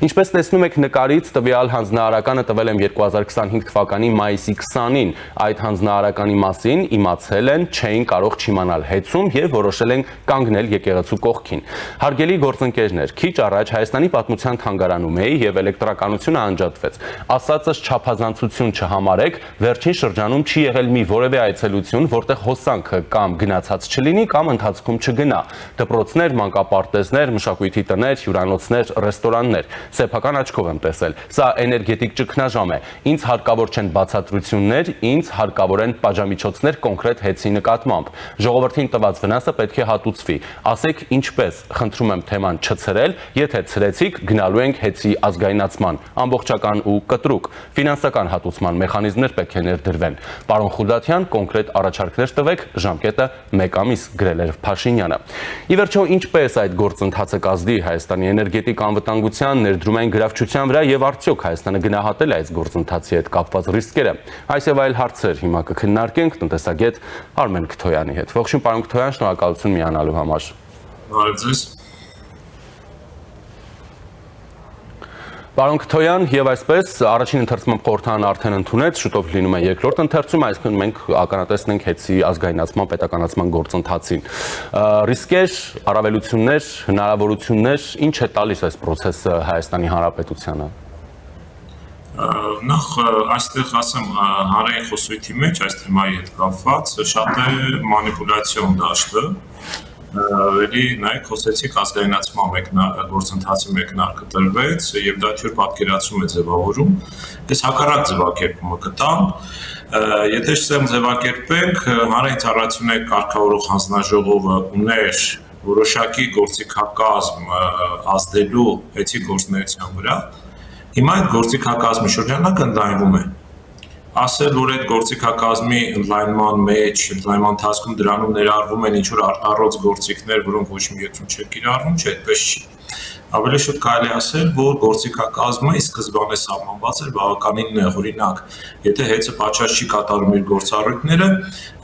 Ինչպես տեսնում եք նկարից, տվյալ հանձնարարականը տվել եմ 2025 թվականի մայիսի 20-ին։ Այդ հանձնարարականի մասին իմացել են, չէին կարող չիմանալ հեծում եւ որոշել են կանգնել եկեղեցու կողքին։ Հարգելի գործընկերներ, քիչ առաջ Հայաստանի պատմության թանգարանում էի եւ էլեկտրականությունը անջատվեց։ Ասածս չափազանցություն չհամարեք, վերջին շրջանում չի եղել մի որևէ այցելություն, որտեղ հոսանքը կամ գնացած չլինի կամ ընթացքում չգնա։ Դպրոցներ, մանկապարտեզներ, մշակույթի տներ, հյուրանոցներ, ռեստորաններ։ Սեփական աչքով եմ տեսել։ Սա էներգետիկ ճգնաժամ է։ Ինձ հարկավոր չեն բացատրություններ, ինձ հարկավոր են պատժամիջոցներ կոնկրետ հեծի նկատմամբ։ Ժողովրդին տված վնասը պետք է հատուցվի։ Ասեք ինչպես, խնդրում եմ թեման չցրել, եթե ցրեցիք, գնալու ենք հեծի ազգայնացման, ամբողջական ու կտրուկ։ Ֆինանսական հատուցման մեխանիզմներ պետք է ներդրվեն։ Պարոն Խուլդաթյան, կոնկրետ առաջարկներ տվեք, ժամկետը 1 ամիս գրել էր Փաշինյանը։ Ի վերջո, ինչպես այդ գործընթացը կազդի Հայաստանի էներգետիկ անվտանգության, ներդրումային գրավչության վրա եւ արդյոք Հայաստանը գնահատել է այս գործընթացի հետ կապված ռիսկերը։ Այս եւ այլ հարցեր հիմա կքննարկենք տնտեսագետ Արմեն Քթոյանի հետ։ Ողջույն պարոն Քթոյան, շնորհակալություն միանալու համար։ Բարև ձեզ։ Պարոն Քթոյան, եւ այսպես առաջին ընթերցումը խորհրդարանը արդեն ընդունեց, շուտով լինում է երկրորդ ընթերցումը, այսինքն մենք ականատեսնենք հեծի ազգայնացման, պետականացման գործընթացին։ Ռիսկեր, առավելություններ, հնարավորություններ, ինչ է տալիս այս process-ը Հայաստանի Հանրապետությանը։ Նախ այստեղ ասեմ հանրային խոսույթի մեջ այս թեմայի հետ կապված շատ է մանիպուլյացիոն դաշտը։ Էլի նայեք խոսեցիք ազգայնացման գործընթացի մեկնարկը տրվեց եւ դա թյուր պատկերացում է ձևավորում։ Ես հակառակ ձևակերպումը կտամ, Եթե շսեմ ձևակերպենք, հանրային ծառայությունների կարգավորող հանձնաժողովը ուներ որոշակի գործիքակազմ ազդելու հետի գործունեության վրա, հիմա այդ գործիքակազմի շրջանակը ընդլայնվում է։ Ասել, որ այդ գործիքակազմի ընդլայնման մեջ, ընդլայնման ընթացքում դրանում ներառվում են ինչ-որ արտառոց գործիքներ, որոնք ոչ մի երկրում չեն կիրառվում, չէ, այդպես չի։ Ավելի շուտ կարելի ասել, որ գործիքակազմը ի սկզբանե սահմանված էր բավականին նեղ, օրինակ, եթե հեծը պատշաճ չի կատարում իր գործառույթները,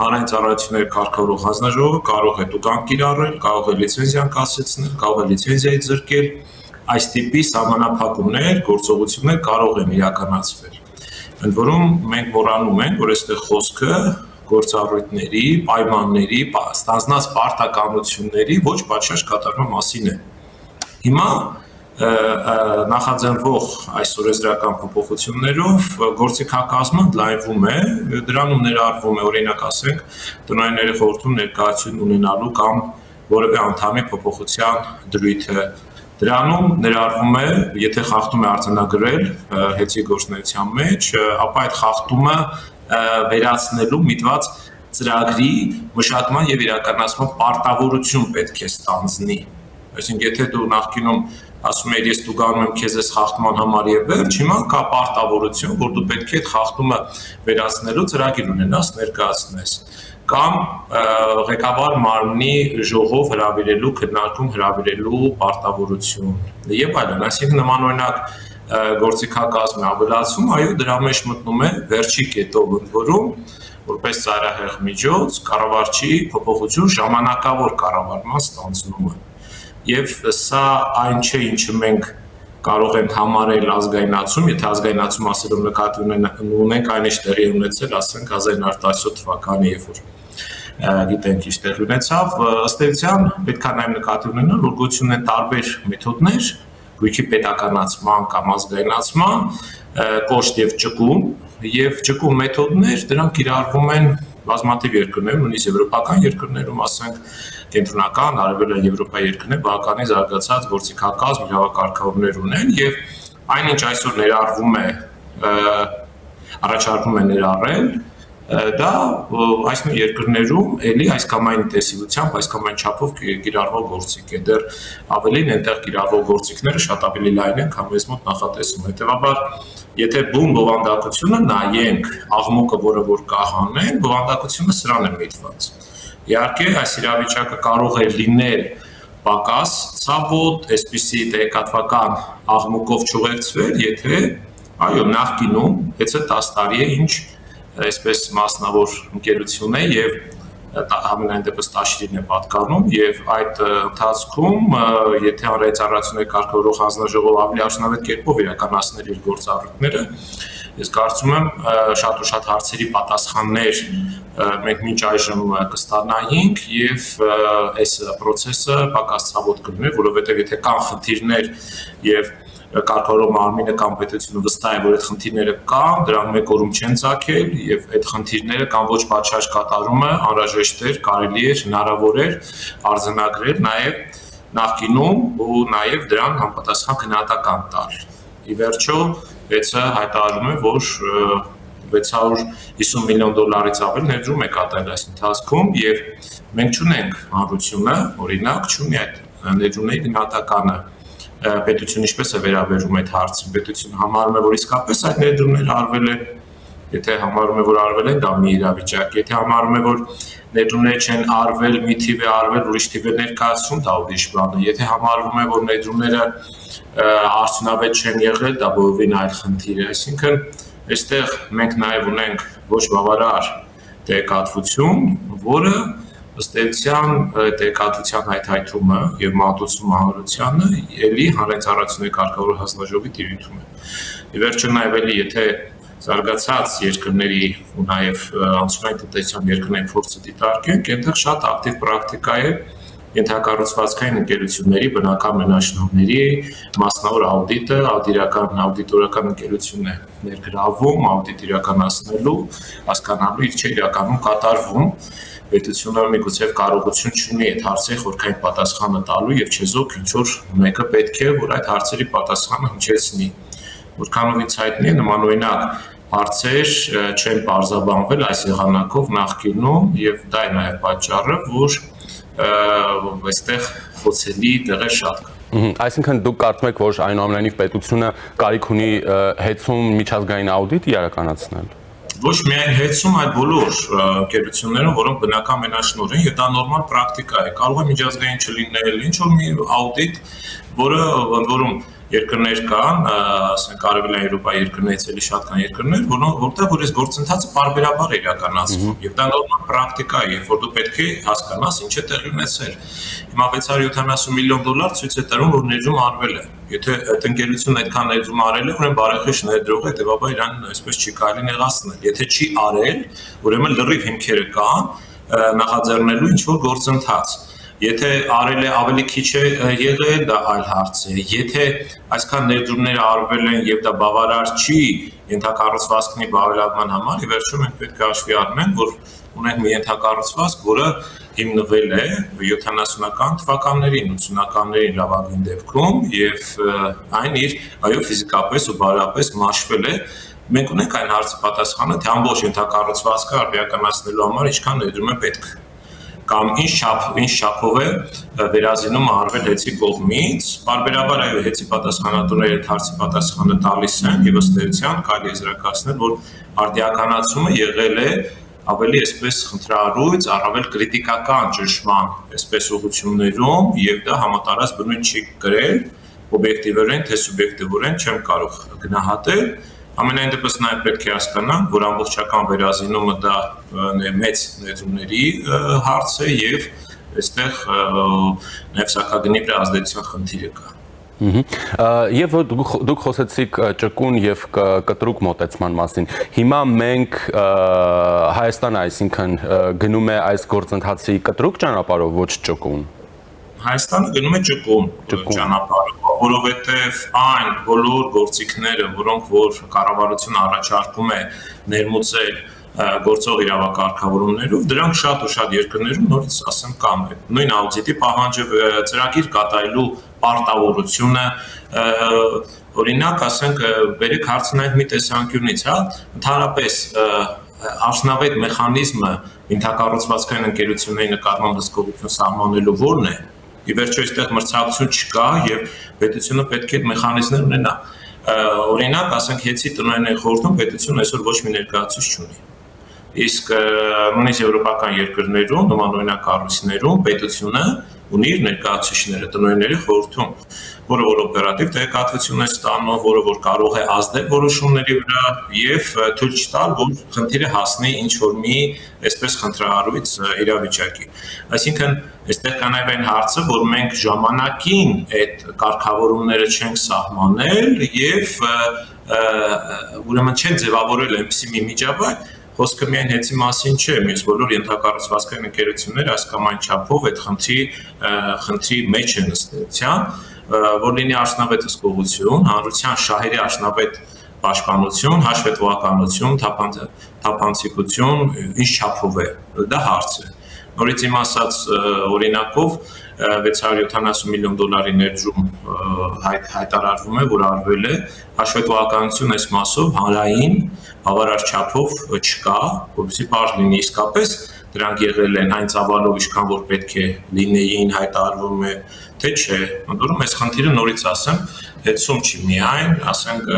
հանրային ծառայությունների կարգավորող հանձնաժողովը կարող է տուգանք կիրառել, կարող է լիցենզիան կասեցնել, կարող է լիցենզիայից զրկել, այս տիպի սահմանափակումներ, գործողություններ կարող են իրականացվել։ Ընդ որում մենք մոռանում ենք, որ այստեղ խոսքը գործառույթների, պայմանների, ստանձնած պարտականությունների ոչ պատշաճ կատարման մասին է։ Հիմա նախաձեռնվող այս օրենսդրական փոփոխություններով գործիքակազմը ընդլայնվում է, դրանում ներառվում է օրինակ ասենք տնօրենների խորհրդում ներկայություն ունենալու կամ որևէ անդամի փոփոխության դրույթը։ Դրանում ներառվում է, եթե խախտում է արձանագրել հետի գործունեության մեջ, ապա այդ խախտումը վերացնելու միտված ծրագրի մշակման եւ իրականացման պարտավորություն պետք է ստանձնի։ Այսինքն եթե դու նախկինում ասում ես ես տուգանում եմ քեզ այս խախտման համար եւ վերջ, հիմա կա պարտավորություն, որ դու պետք է այդ խախտումը վերացնելու ծրագիր ունենաս, ներկայացնես կամ ղեկավար մարմնի ժողով հրավիրելու, քննարկում հրավիրելու պարտավորություն եւ այլն, այսինքն նմանօրինակ գործիքակազմը ավելացում, այո, դրա մեջ մտնում է վերջի կետով ընդ որում որպես ծայրահեղ միջոց կառավարչի փոփոխություն ժամանակավոր կառավարման ստանձնումը։ Եվ սա այն չէ, ինչը մենք կարող ենք համարել ազգայնացում, եթե ազգայնացում ասելով նկատի ունենք այն ինչ տեղի ունեցել, ասենք 1917 թվականի, երբ որ գիտենք ինչ տեղի ունեցավ, ըստ էության պետք է նաև նկատի ունենալ, որ գոյություն են տարբեր մեթոդներ, գույքի պետականացման կամ ազգայնացման, կոշտ եւ ճկուն մեթոդներ, դրանք կիրառվում են բազմաթիվ երկրներում, նույնիսկ եվրոպական երկրներում, ասենք կենտրոնական, արևելյան Եվրոպայի երկրներ բավականին զարգացած գործիքակազմ իրավակարգավորներ ունեն եւ այնինչ այսօր ներառվում է առաջարկում է ներառել դա այս նույն երկրներում էլի այս կամ այն տեսիլությամբ, այս կամ այն չափով կիրառվող գործիք է, դեռ ավելին այնտեղ կիրառվող գործիքները շատ ավելի լայն են, քան մեզ մոտ նախատեսում։ Հետևաբար, եթե բուն բովանդակությունը նայենք աղմուկը, որը որ կահանեն, բովանդակությունը սրան է միտված։ Իհարկե, այս իրավիճակը կարող է լինել պակաս ցավոտ, այսպիսի տեղեկատվական աղմուկով չուղեկցվել, եթե այո, նախկինում հեծը 10 տարի է ինչ այսպես մասնավոր ընկերություն է եւ ամենայն դեպս Տաշիրին է պատկանում եւ այդ ընթացքում եթե հանրային ծառայությունների կարգավորող հանձնաժողովը ավելի արդյունավետ կերպով իրականացներ իր գործառույթները, ես կարծում եմ շատ ու շատ հարցերի պատասխաններ մենք մինչ այժմ կստանայինք եւ այս process-ը պակաս ցավոտ կլիներ, որովհետեւ եթե կան խնդիրներ եւ կարգավորող մարմինը կամ պետությունը վստահ է, որ այդ խնդիրները կան, դրանք մեկ օրում չեն ծագել եւ այդ խնդիրները կամ ոչ պատշաճ կատարումը անհրաժեշտ էր, կարելի էր, հնարավոր էր արձանագրել նաեւ նախկինում ու նաեւ դրան համապատասխան գնահատական տալ։ Ի վերջո, ԵՑ հայտարարում է, որ 650 միլիոն դոլարից ավել ներդրում է կատարել այս ընթացքում եւ մենք չունենք հանրությունը, օրինակ, չունի այդ ներդրումների գնահատականը։ Պետությունը ինչպես է վերաբերում այդ հարցին, պետությունը համարում է, որ իսկապես այդ ներդրումները արվել են, եթե համարում է, որ արվել են, դա մի իրավիճակ, եթե համարում է, որ ներդրումները չեն արվել, մի թիվ է արվել, ուրիշ թիվ է ներկայացում, դա ուրիշ բան է, եթե համարվում է, որ ներդրումները արդյունավետ չեն եղել, դա բովին այլ խնդիր է, այսինքն այստեղ մենք նաև ունենք ոչ բավարար տեղեկատվություն, որը ըստ էության տեղեկատվության հայթայթումը եւ մատուցումը հանրությանը ելի հանրային ծառայությունների կարգավորող հանձնաժողովի տիրույթում է։ Ի վերջո նաև էլի եթե զարգացած երկրների ու նաև անցումային տնտեսության երկրների փորձը դիտարկենք, այնտեղ շատ ակտիվ պրակտիկա է ենթակառուցվածքային ընկերությունների բնական մենաշնորհների մասնավոր աուդիտը, աուդիտորական ընկերությունն է ներգրավում, աուդիտ իրականացնելու, հասկանալու իր չէ իրականում կատարվում, պետությունը միգուցե կարողություն չունի այդ հարցերի խորքային պատասխանը տալու եւ չեզոք ինչ որ մեկը պետք է որ այդ հարցերի պատասխանը հնչեցնի։ Որքանով ինձ հայտնի է նմանօրինակ հարցեր չեն բարձաբանվել այս եղանակով նախկինում եւ դա է նաեւ պատճառը, որ այստեղ խոցելի տեղեր շատ կան։ Այսինքն դուք կարծում եք, որ այնուամենայնիվ պետությունը կարիք ունի հեծում միջազգային աուդիտ իրականացնել։ Ոչ միայն հեծում, այլ բոլոր ընկերությունները, որոնք բնական մենաշնորհ են, եւ դա նորմալ պրակտիկա է։ Կարող է միջազգային չլինել ինչ որ մի աուդիտ, որը որում երկրներ կան, ասենք Արևելյան Եվրոպայի երկրներից էլի շատ կան երկրներ, որտեղ որ այս գործընթացը պարբերաբար է իրականացվում, եւ դա նորմալ պրակտիկա է, երբ որ դու պետք է հասկանաս ինչ է տեղի ունեցել։ Հիմա $670 միլիոն ցույց է տալու, որ ներդրում արվել է։ Եթե այդ ընկերությունն այդքան ներդրում արել է, ուրեմն բարեխիղճ ներդրող է, հետեւաբար իրան այսպես չի կարելի նեղացնել։ Եթե չի արել, ուրեմն լրիվ հիմքերը կան նախաձեռնելու ինչ որ գործընթաց։ Եթե արել է ավելի քիչ է եղել, դա այլ հարց է։ Եթե այսքան ներդրումները արվել են եւ դա բավարար չի ենթակառուցվածքի բարելավման համար, ի վերջո մենք պետք է հաշվի առնենք, որ ունենք մի ենթակառուցվածք, որը հիմնվել է 70-ական թվականներին, 80-ականներին լավագույն դեպքում եւ այն իր այո ֆիզիկապես ու բարոյապես մաշվել է։ Մենք ունենք այն հարցի պատասխանը, թե ամբողջ ենթակառուցվածքը արդիականացնելու համար ինչքան ներդրում է պետք կամ ինչ չափով է վերազինում արվել հեծի կողմից, բարբերաբար այո հեծի պատասխանատուները այդ հարցի պատասխանը տալիս են եւ ըստ էության կարելի է զրակացնել, որ արդիականացումը եղել է ավելի այսպես խնդրառույց, առավել քրիտիկական ճնշման այսպես ուղղություններում եւ դա համատարած բնույթ չի կրել օբյեկտիվորեն թե սուբյեկտիվորեն չեմ կարող գնահատել։ Ամենայն դեպս նաև պետք է հասկանանք, որ ամբողջական վերազինումը դա մեծ ներդրումների հարց է եւ այստեղ նաև սակագնի վրա ազդեցության խնդիրը կա։ Եվ դուք խոսեցիք ճկուն եւ կտրուկ մոտեցման մասին։ Հիմա մենք Հայաստանը, այսինքն գնում է այս գործընթացի կտրուկ ճանապարհով, ոչ ճկուն։ Հայաստանը գնում է ճկուն ճանապարհով, որովհետև այն բոլոր գործիքները, որոնք որ կառավարությունը առաջարկում է ներմուծել գործող իրավակարգավորումներով, դրանք շատ ու շատ երկրներում նորից ասեմ կամ է։ Նույն աուդիտի պահանջը ծրագիր կատարելու պարտավորությունը, օրինակ, ասենք, բերեք հարցն այդ մի տեսանկյունից, հա, ընդհանրապես արդյունավետ մեխանիզմը ենթակառուցվածքային ընկերությունների նկատմամբ հսկողություն սահմանելու որն է։ Ի վերջո այստեղ մրցակցություն չկա եւ պետությունը պետք է այդ մեխանիզմներ ունենա։ Օրինակ, ասենք, հեծի տնօրենների խորհրդում պետությունը այսօր ոչ մի ներկայացուցիչ չունի։ Իսկ նույնիսկ եվրոպական երկրներում, նմանօրինակ կառույցներում պետությունը ունի իր ներկայացուցիչները տնօրենների խորհրդում, որը որ օպերատիվ տեղեկատվություն է ստանում, որը որ կարող է ազդել որոշումների վրա եւ թույլ չտալ, որ խնդիրը հասնի ինչ որ մի այսպես խնդրահարույց իրավիճակի։ Այսինքն այստեղ կա նաեւ այն հարցը, որ մենք ժամանակին այդ կարգավորումները չենք սահմանել եւ ուրեմն չեն ձևավորել այնպիսի մի միջավայր, խոսքը միայն հեծի մասին չէ, մյուս բոլոր ենթակառուցվածքային ընկերությունները այս կամ այն չափով այդ խնդրի մեջ են ըստ էության, որ լինի արդյունավետ հսկողություն, հանրության շահերի արդյունավետ պաշտպանություն, հաշվետվականություն, թափանցիկություն, ինչ չափով է, դա հարց է։ Նորից իմ ասած օրինակով $670 միլիոն ներդրում հայտարարվում է, որ արվել է, հաշվետվականություն այս մասով հանրային բավարար չափով չկա, որովհետեւ բարձ լինի իսկապես դրանք եղել են այն ծավալով, ինչքան որ պետք է լինեին, հայտարարվում է, թե չէ։ Ընդորում այս խնդիրը նորից ասեմ, հեծում չի միայն, ասենք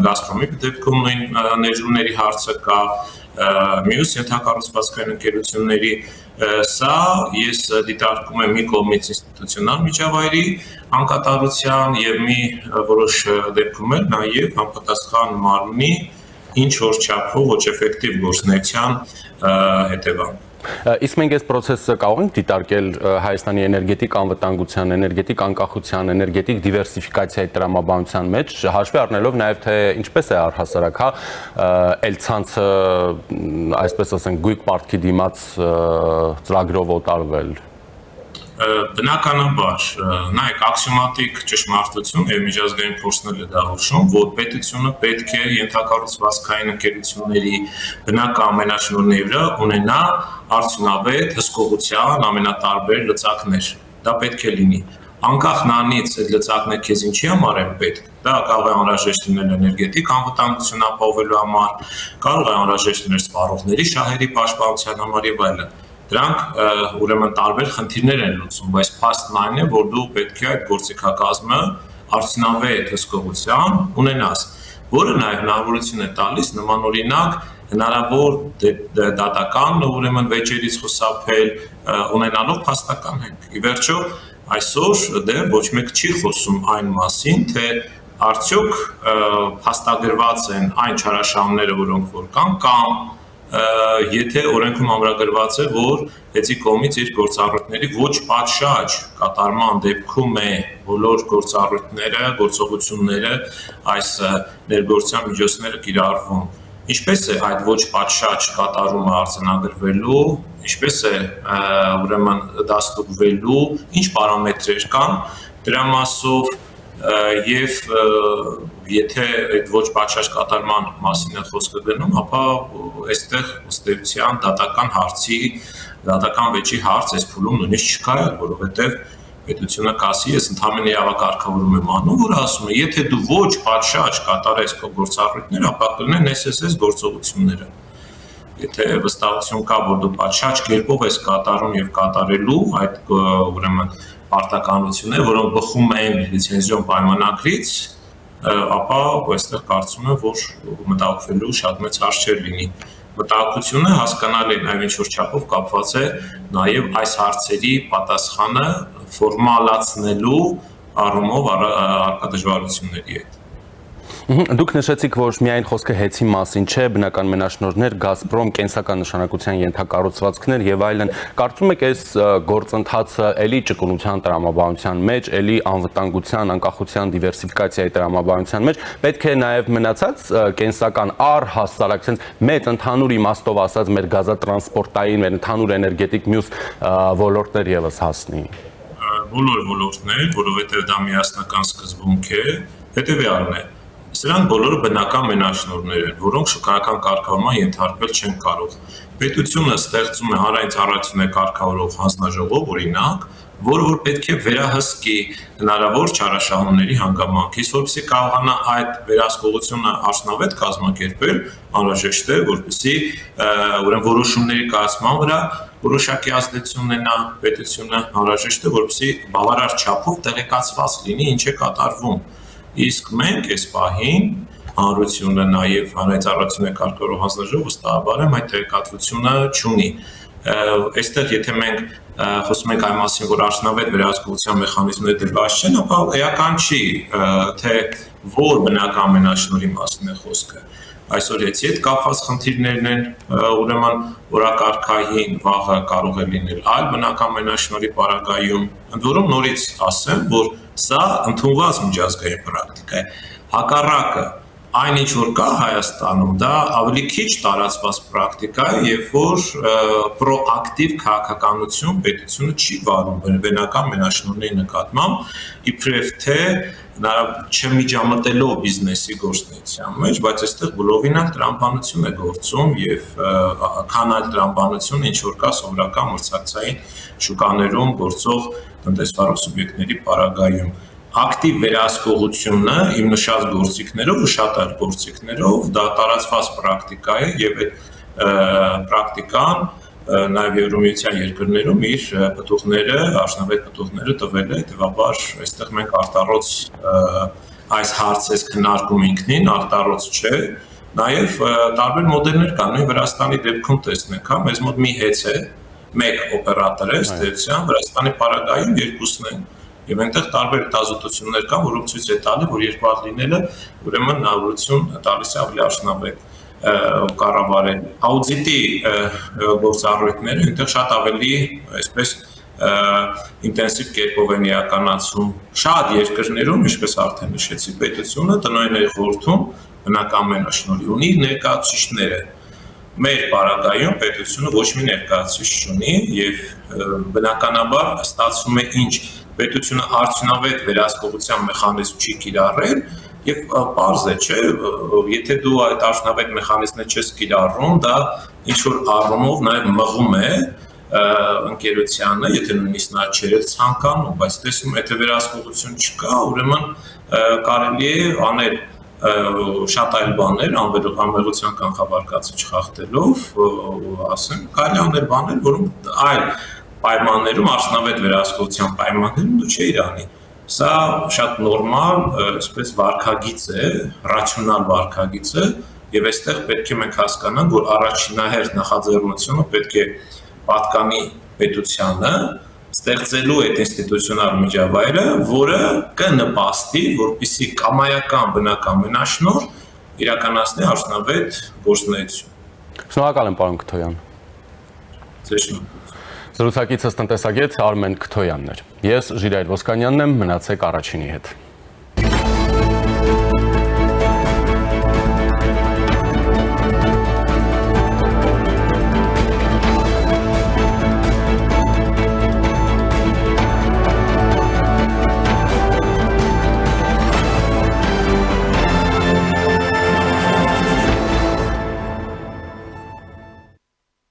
Գազպրոմի դեպքում նույն ներդրումների հարցը կա, մյուս ենթակառուցվածքային ընկերությունների, սա ես դիտարկում եմ մի կողմից ինստիտուցիոնալ միջավայրի անկատարության եւ մի որոշ դեպքում էլ նաեւ համապատասխան մարմնի ինչ որ չափով ոչ էֆեկտիվ գործունեության հետևանք։ Իսկ մենք այս process-ը կարող ենք դիտարկել Հայաստանի էներգետիկ անվտանգության, էներգետիկ անկախության, էներգետիկ դիվերսիֆիկացիայի տրամաբանության մեջ, հաշվի առնելով նաև թե ինչպես է առհասարակ, էլ ցանցը, այսպես ասենք, գույք պարտքի դիմաց ծրագրով օտարվել։ Բնականաբար, նայեք, աքսիոմատիկ ճշմարտություն եւ միջազգային փորձն է դա հուշում, որ պետությունը պետք է ենթակառուցվածքային ընկերությունների բնական ամենաշնորհների վրա ունենա արդյունավետ հսկողության ամենատարբեր լծակներ։ Դա պետք է լինի։ անկախ նրանից այդ լծակները քեզ ինչի համար են պետք, դա կարող է անհրաժեշտ լինել էներգետիկ անվտանգություն ապահովելու համար, կարող է անհրաժեշտ լինել սպառողների շահերի պաշտպանության համար եւ այլն։ Դրանք ուրեմն տարբեր խնդիրներ են լուծում, բայց փաստն այն է, որ դու պետք է այդ գործիքակազմը արդյունավետ հսկողությամբ ունենաս, որը նաեւ հնարավորություն է տալիս նմանօրինակ հնարավոր դատական ուրեմն վեճերից խուսափել ունենալով փաստական հենք։ Ի վերջո այսօր դեռ ոչ մեկ չի խոսում այն մասին, թե արդյոք փաստագրված են այն չարաշահումները, որոնք որ կան, կամ եթե օրենքում ամրագրված է, որ հետի կողմից իր գործառույթների ոչ պատշաճ կատարման դեպքում է բոլոր գործառույթները, գործողությունները այս ներգործության միջոցները կիրառվում։ Ինչպես է այդ ոչ պատշաճ կատարումը արձանագրվելու, ինչպես է ուրեմն դաստուկվելու, ինչ պարամետրեր կան դրա մասով եւ եթե այդ ոչ պատշաճ կատարման մասին է խոսքը գնում, ապա այստեղ ըստ էության դատական վեճի հարց այս փուլում նույնիսկ չկա, որովհետեւ պետությունը կասի, ես ընդհանրապես իրավակարգավորում եմ անում, որ ասում է, եթե դու ոչ պատշաճ կատարես քո գործառույթները, ապա կլինեն SSS գործողությունները։ Եթե վստահություն կա, որ դու պատշաճ կերպով ես կատարում եւ կատարելու այդ ուրեմն պարտականությունները, որոնք բխում են լիցենզիոն պայմանագրից, ապա այստեղ կարծում եմ, որ մտահոգվելու շատ մեծ հարց չէր լինի։ Մտահոգությունը հասկանալի է, այլ ինչ-որ չափով կապված է նաև այս հարցերի պատասխանը ֆորմալացնելու առումով առկա դժվարությունների հետ։ Դուք նշեցիք, որ միայն խոսքը հեծի մասին չէ, բնական մենաշնորհներ, Գազպրոմ, կենսական նշանակության ենթակառուցվածքներ եւ այլն։ Կարծում եք, այս գործընթացը էլի ճկունության տրամաբանության մեջ, էլի անվտանգության, անկախության, դիվերսիֆիկացիայի տրամաբանության մեջ պետք է նաեւ մնացած կենսական առհասարակ մեծ ընդհանուր իմաստով ասած մեր գազատրանսպորտային, մեր ընդհանուր էներգետիկ մյուս ոլորտներ եւս հասնի։ Բոլոր ոլորտներ, որովհետեւ դա միասնական սկզբունք է, հետեւյալն է։ Սրանք բոլորը բնական մենաշնորհներ են, որոնք շուկայական կարգավորման ենթարկվել չեն կարող։ Պետությունը ստեղծում է հանրային ծառայություններ կարգավորող հանձնաժողով, օրինակ, որը որ պետք է վերահսկի հնարավոր չարաշահումների հանգամանքից, որպեսզի կարողանա այդ վերահսկողությունը արդյունավետ կազմակերպել, անհրաժեշտ է, որպեսզի ուրեմն որոշումների կայացման վրա որոշակի ազդեցություն ունենա պետությունը, անհրաժեշտ է, որպեսզի բավարար չափով տեղեկացված լինի ինչ է կատարվում։ Իսկ մենք այս պահին հանրությունը նաև հանրային ծառայություններ կարգավորող հանձնաժողովը վստահաբար այդ տեղեկատվությունը չունի։ Այստեղ եթե մենք խոսում ենք այն մասին, որ արդյունավետ վերահսկողության մեխանիզմները դրված չեն, ապա էական չի, թե որ բնական մենաշնորհի մասին է խոսքը։ Այսօր հետի հետ կապված խնդիրներն են, ուրեմն օրակարգային վաղը կարող է լինել այլ բնական մենաշնորհի պարագայում, ընդ որում նորից ասեմ, որ սա ընդունված միջազգային պրակտիկա է։ Հակառակը այն ինչ որ կա Հայաստանում, դա ավելի քիչ տարածված պրակտիկա է, երբ որ պրոակտիվ քաղաքականություն պետությունը չի վարում բնական մենաշնորհների նկատմամբ, իբրև թե չմիջամտելով բիզնեսի գործունեության մեջ, բայց այստեղ բոլովինակ տրամաբանություն է գործում եւ քան այլ տրամաբանություն ինչ որ կա սովորական մրցակցային շուկաներում գործող տնտեսվարող սուբյեկտների պարագայում։ Ակտիվ վերահսկողությունը իմ նշած գործիքներով ու շատ այլ գործիքներով դա տարածված պրակտիկա է եւ այդ պրակտիկան նաև Եվրոմիության երկրներում իր պտուղները, արդյունավետ պտուղները տվել է, հետեւաբար այստեղ մենք արտառոց այս հարցը քննարկում ինքնին արտառոց չէ, նաև տարբեր մոդելներ կան, նույն Վրաստանի դեպքում տեսնենք, հա, մեզ մոտ մի հեծ է, մեկ օպերատոր է, ըստ էության, Վրաստանի պարագայում երկուսն են, եւ այնտեղ տարբեր հետազոտություններ կան, որոնք ցույց է տալի, որ երկու հատ լինելը ուրեմն հնարավորություն տալիս է ավելի արդյունավետ կառավարել։ Աուդիտի գործառույթները այնտեղ շատ ավելի, այսպես ինտենսիվ կերպով են իրականացում։ Շատ երկրներում, ինչպես արդեն նշեցի, պետությունը տնօրինների խորհրդում բնական մենաշնորհի ունի ներկայացուցիչները։ Մեր պարագայում պետությունը ոչ մի ներկայացուցիչ չունի եւ բնականաբար ստացվում է ինչ պետությունը արդյունավետ վերահսկողության մեխանիզմ չի կիրառել եւ պարզ է, չէ, եթե դու այդ արդյունավետ մեխանիզմը չես կիրառում, դա ինչ որ առումով նաեւ մղում է ընկերությանը, եթե նույնիսկ նա չէր ցանկանում, բայց տեսնում եթե վերահսկողություն չկա, ուրեմն կարելի է անել շատ այլ բաներ անվերության կանխավարկածը չխախտելով, ասեմ, կարելի անել բաներ, որոնք այլ պայմաններում, արդյունավետ վերահսկողության պայմաններում դու չէիր անի։ Սա շատ նորմալ, այսպես վարքագիծ է, ռացիոնալ վարքագիծ է, եւ այստեղ պետք է մենք հասկանանք, որ առաջինահերթ նախաձեռնությունը պետք է պատկանի պետությանը, ստեղծելու այդ ինստիտուցիոնալ միջավայրը, որը կնպաստի, որպեսզի կամայական բնական մենաշնորհ իրականացնի արդյունավետ գործունեություն։ Շնորհակալ եմ, պարոն Քթոյան։ Ձեզ շնորհակալ։ Զրուցակիցս տնտեսագետ Արմեն Քթոյանն էր։ Ես Ժիրայր Ոսկանյանն եմ, մնացեք Առաջինի հետ։